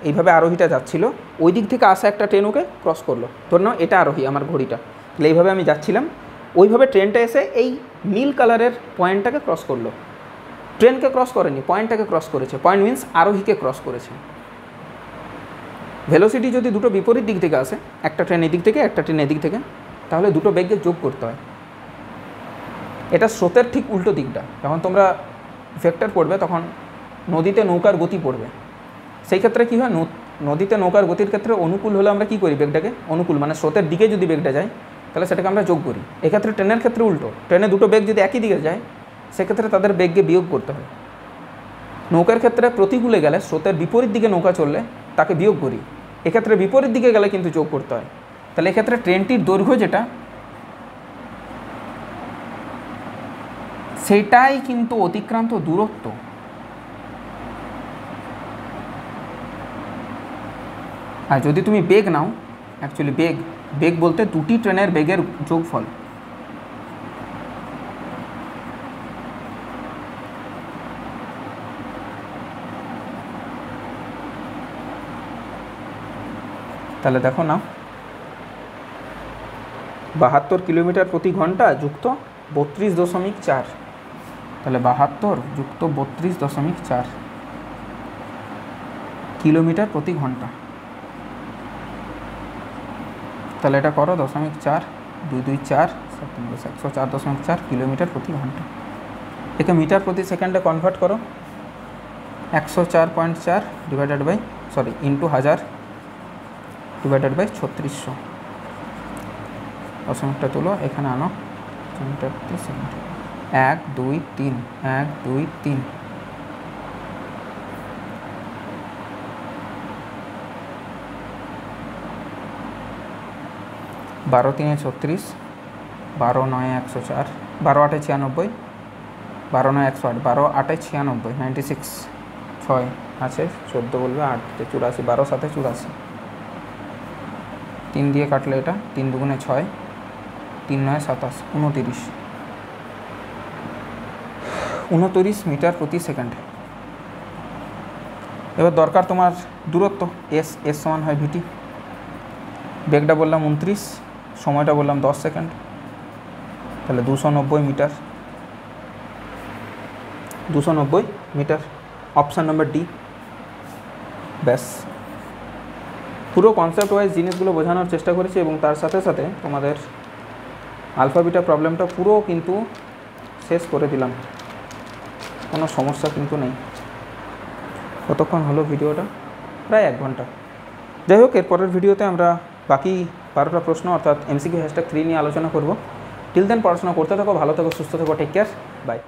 এইভাবে আরোহীটা যাচ্ছিল, ওই দিক থেকে আসা একটা ট্রেন ওকে ক্রস করলো, ধরে নাও এটা আরোহী, আমার ঘড়িটা, তাহলে এইভাবে আমি যাচ্ছিলাম, ওইভাবে ট্রেনটা এসে এই নীল কালারের পয়েন্টটাকে ক্রস করলো, ট্রেনকে ক্রস করেনি, পয়েন্টটাকে ক্রস করেছে, পয়েন্ট মিন্স আরোহীকে ক্রস করেছে। ভেলোসিটি যদি দুটো বিপরীত দিক থেকে আসে, একটা ট্রেন এদিক থেকে একটা ট্রেন এদিক থেকে, তাহলে দুটো বেগকে যোগ করতে হয়। এটা স্রোতের ঠিক উল্টো দিকটা, যখন তোমরা ভেক্টর পড়বে তখন নদীতে নৌকার গতি পড়বে, সেই ক্ষেত্রে কী হয়, নদীতে নৌকার গতির ক্ষেত্রে অনুকূল হলে আমরা কী করি, বেগটাকে অনুকূল মানে স্রোতের দিকে যদি বেগটা যায় তাহলে সেটাকে আমরা যোগ করি। এক্ষেত্রে ট্রেনের ক্ষেত্রে উল্টো, ট্রেনে দুটো বেগ যদি একই দিকে যায় সেক্ষেত্রে তাদের বেগকে বিয়োগ করতে হয়। নৌকার ক্ষেত্রে প্রতিকূলে গেলে, স্রোতের বিপরীত দিকে নৌকা চললে তাকে বিয়োগ করি, এক্ষেত্রে বিপরীত দিকে গেলে কিন্তু যোগ করতে হয়। তাহলে এক্ষেত্রে ট্রেনটির দৈর্ঘ্য যেটা সেটাই কিন্তু অতিক্রান্ত দূরত্ব। আর যদি তুমি বেগ নাও, অ্যাকচুয়ালি বেগ বলতে দুটি ট্রেনের বেগের যোগফল। তাহলে দেখো না, 72 কিলোমিটার প্রতি ঘন্টা যুক্ত 32.4, তাহলে 72 যুক্ত 32.4 কিলোমিটার প্রতি ঘন্টা। তাহলে এটা করো 0.4 2 2 4 104.4 কিলোমিটার প্রতি ঘন্টা। একে মিটার প্রতি সেকেন্ডে কনভার্ট করো, 104.4 divided by into 1000 divided by 3600। দশমিকটা তুলো, এখানে আনো, মিটার প্রতি সেকেন্ড। 1 2 3 1 2 3। बारो 3 36, 12 9 104, 12 8 96, 12 9 108, 12 8 96, 96 6 আছে 14 বলবে 8 84, 12 7 84, 3 দিয়ে কাটলে এটা 3 দুগুণে 6, 3 9 27, 29 মিটার প্রতি সেকেন্ড। এবার দরকার তোমার দূরত্ব, এস সমান হয় ভিটি। বেগটা বললাম 29, সময়টা বললাম 10 সেকেন্ড, তাহলে 290 metre. 290 metre, option number D. ব্যাস, পুরো কনসেপ্ট ওয়াইজ জিনিসগুলো বোঝানোর চেষ্টা করেছি এবং তার সাথে সাথে তোমাদের আলফা বিটা প্রবলেমটা পুরো কিন্তু শেষ করে দিলাম, কোনো সমস্যা কিন্তু নেই। কতক্ষণ হলো ভিডিওটা? প্রায় 1 ঘন্টা। যাই হোক, এরপরের ভিডিওতে আমরা বাকি 12টা প্রশ্ন অর্থাৎ MCQ #3 নিয়ে আলোচনা করব। টিল দেন পড়াশোনা করতে থাকো, ভালো থাকো, সুস্থ থাকো, টেক কেয়ার, বাই।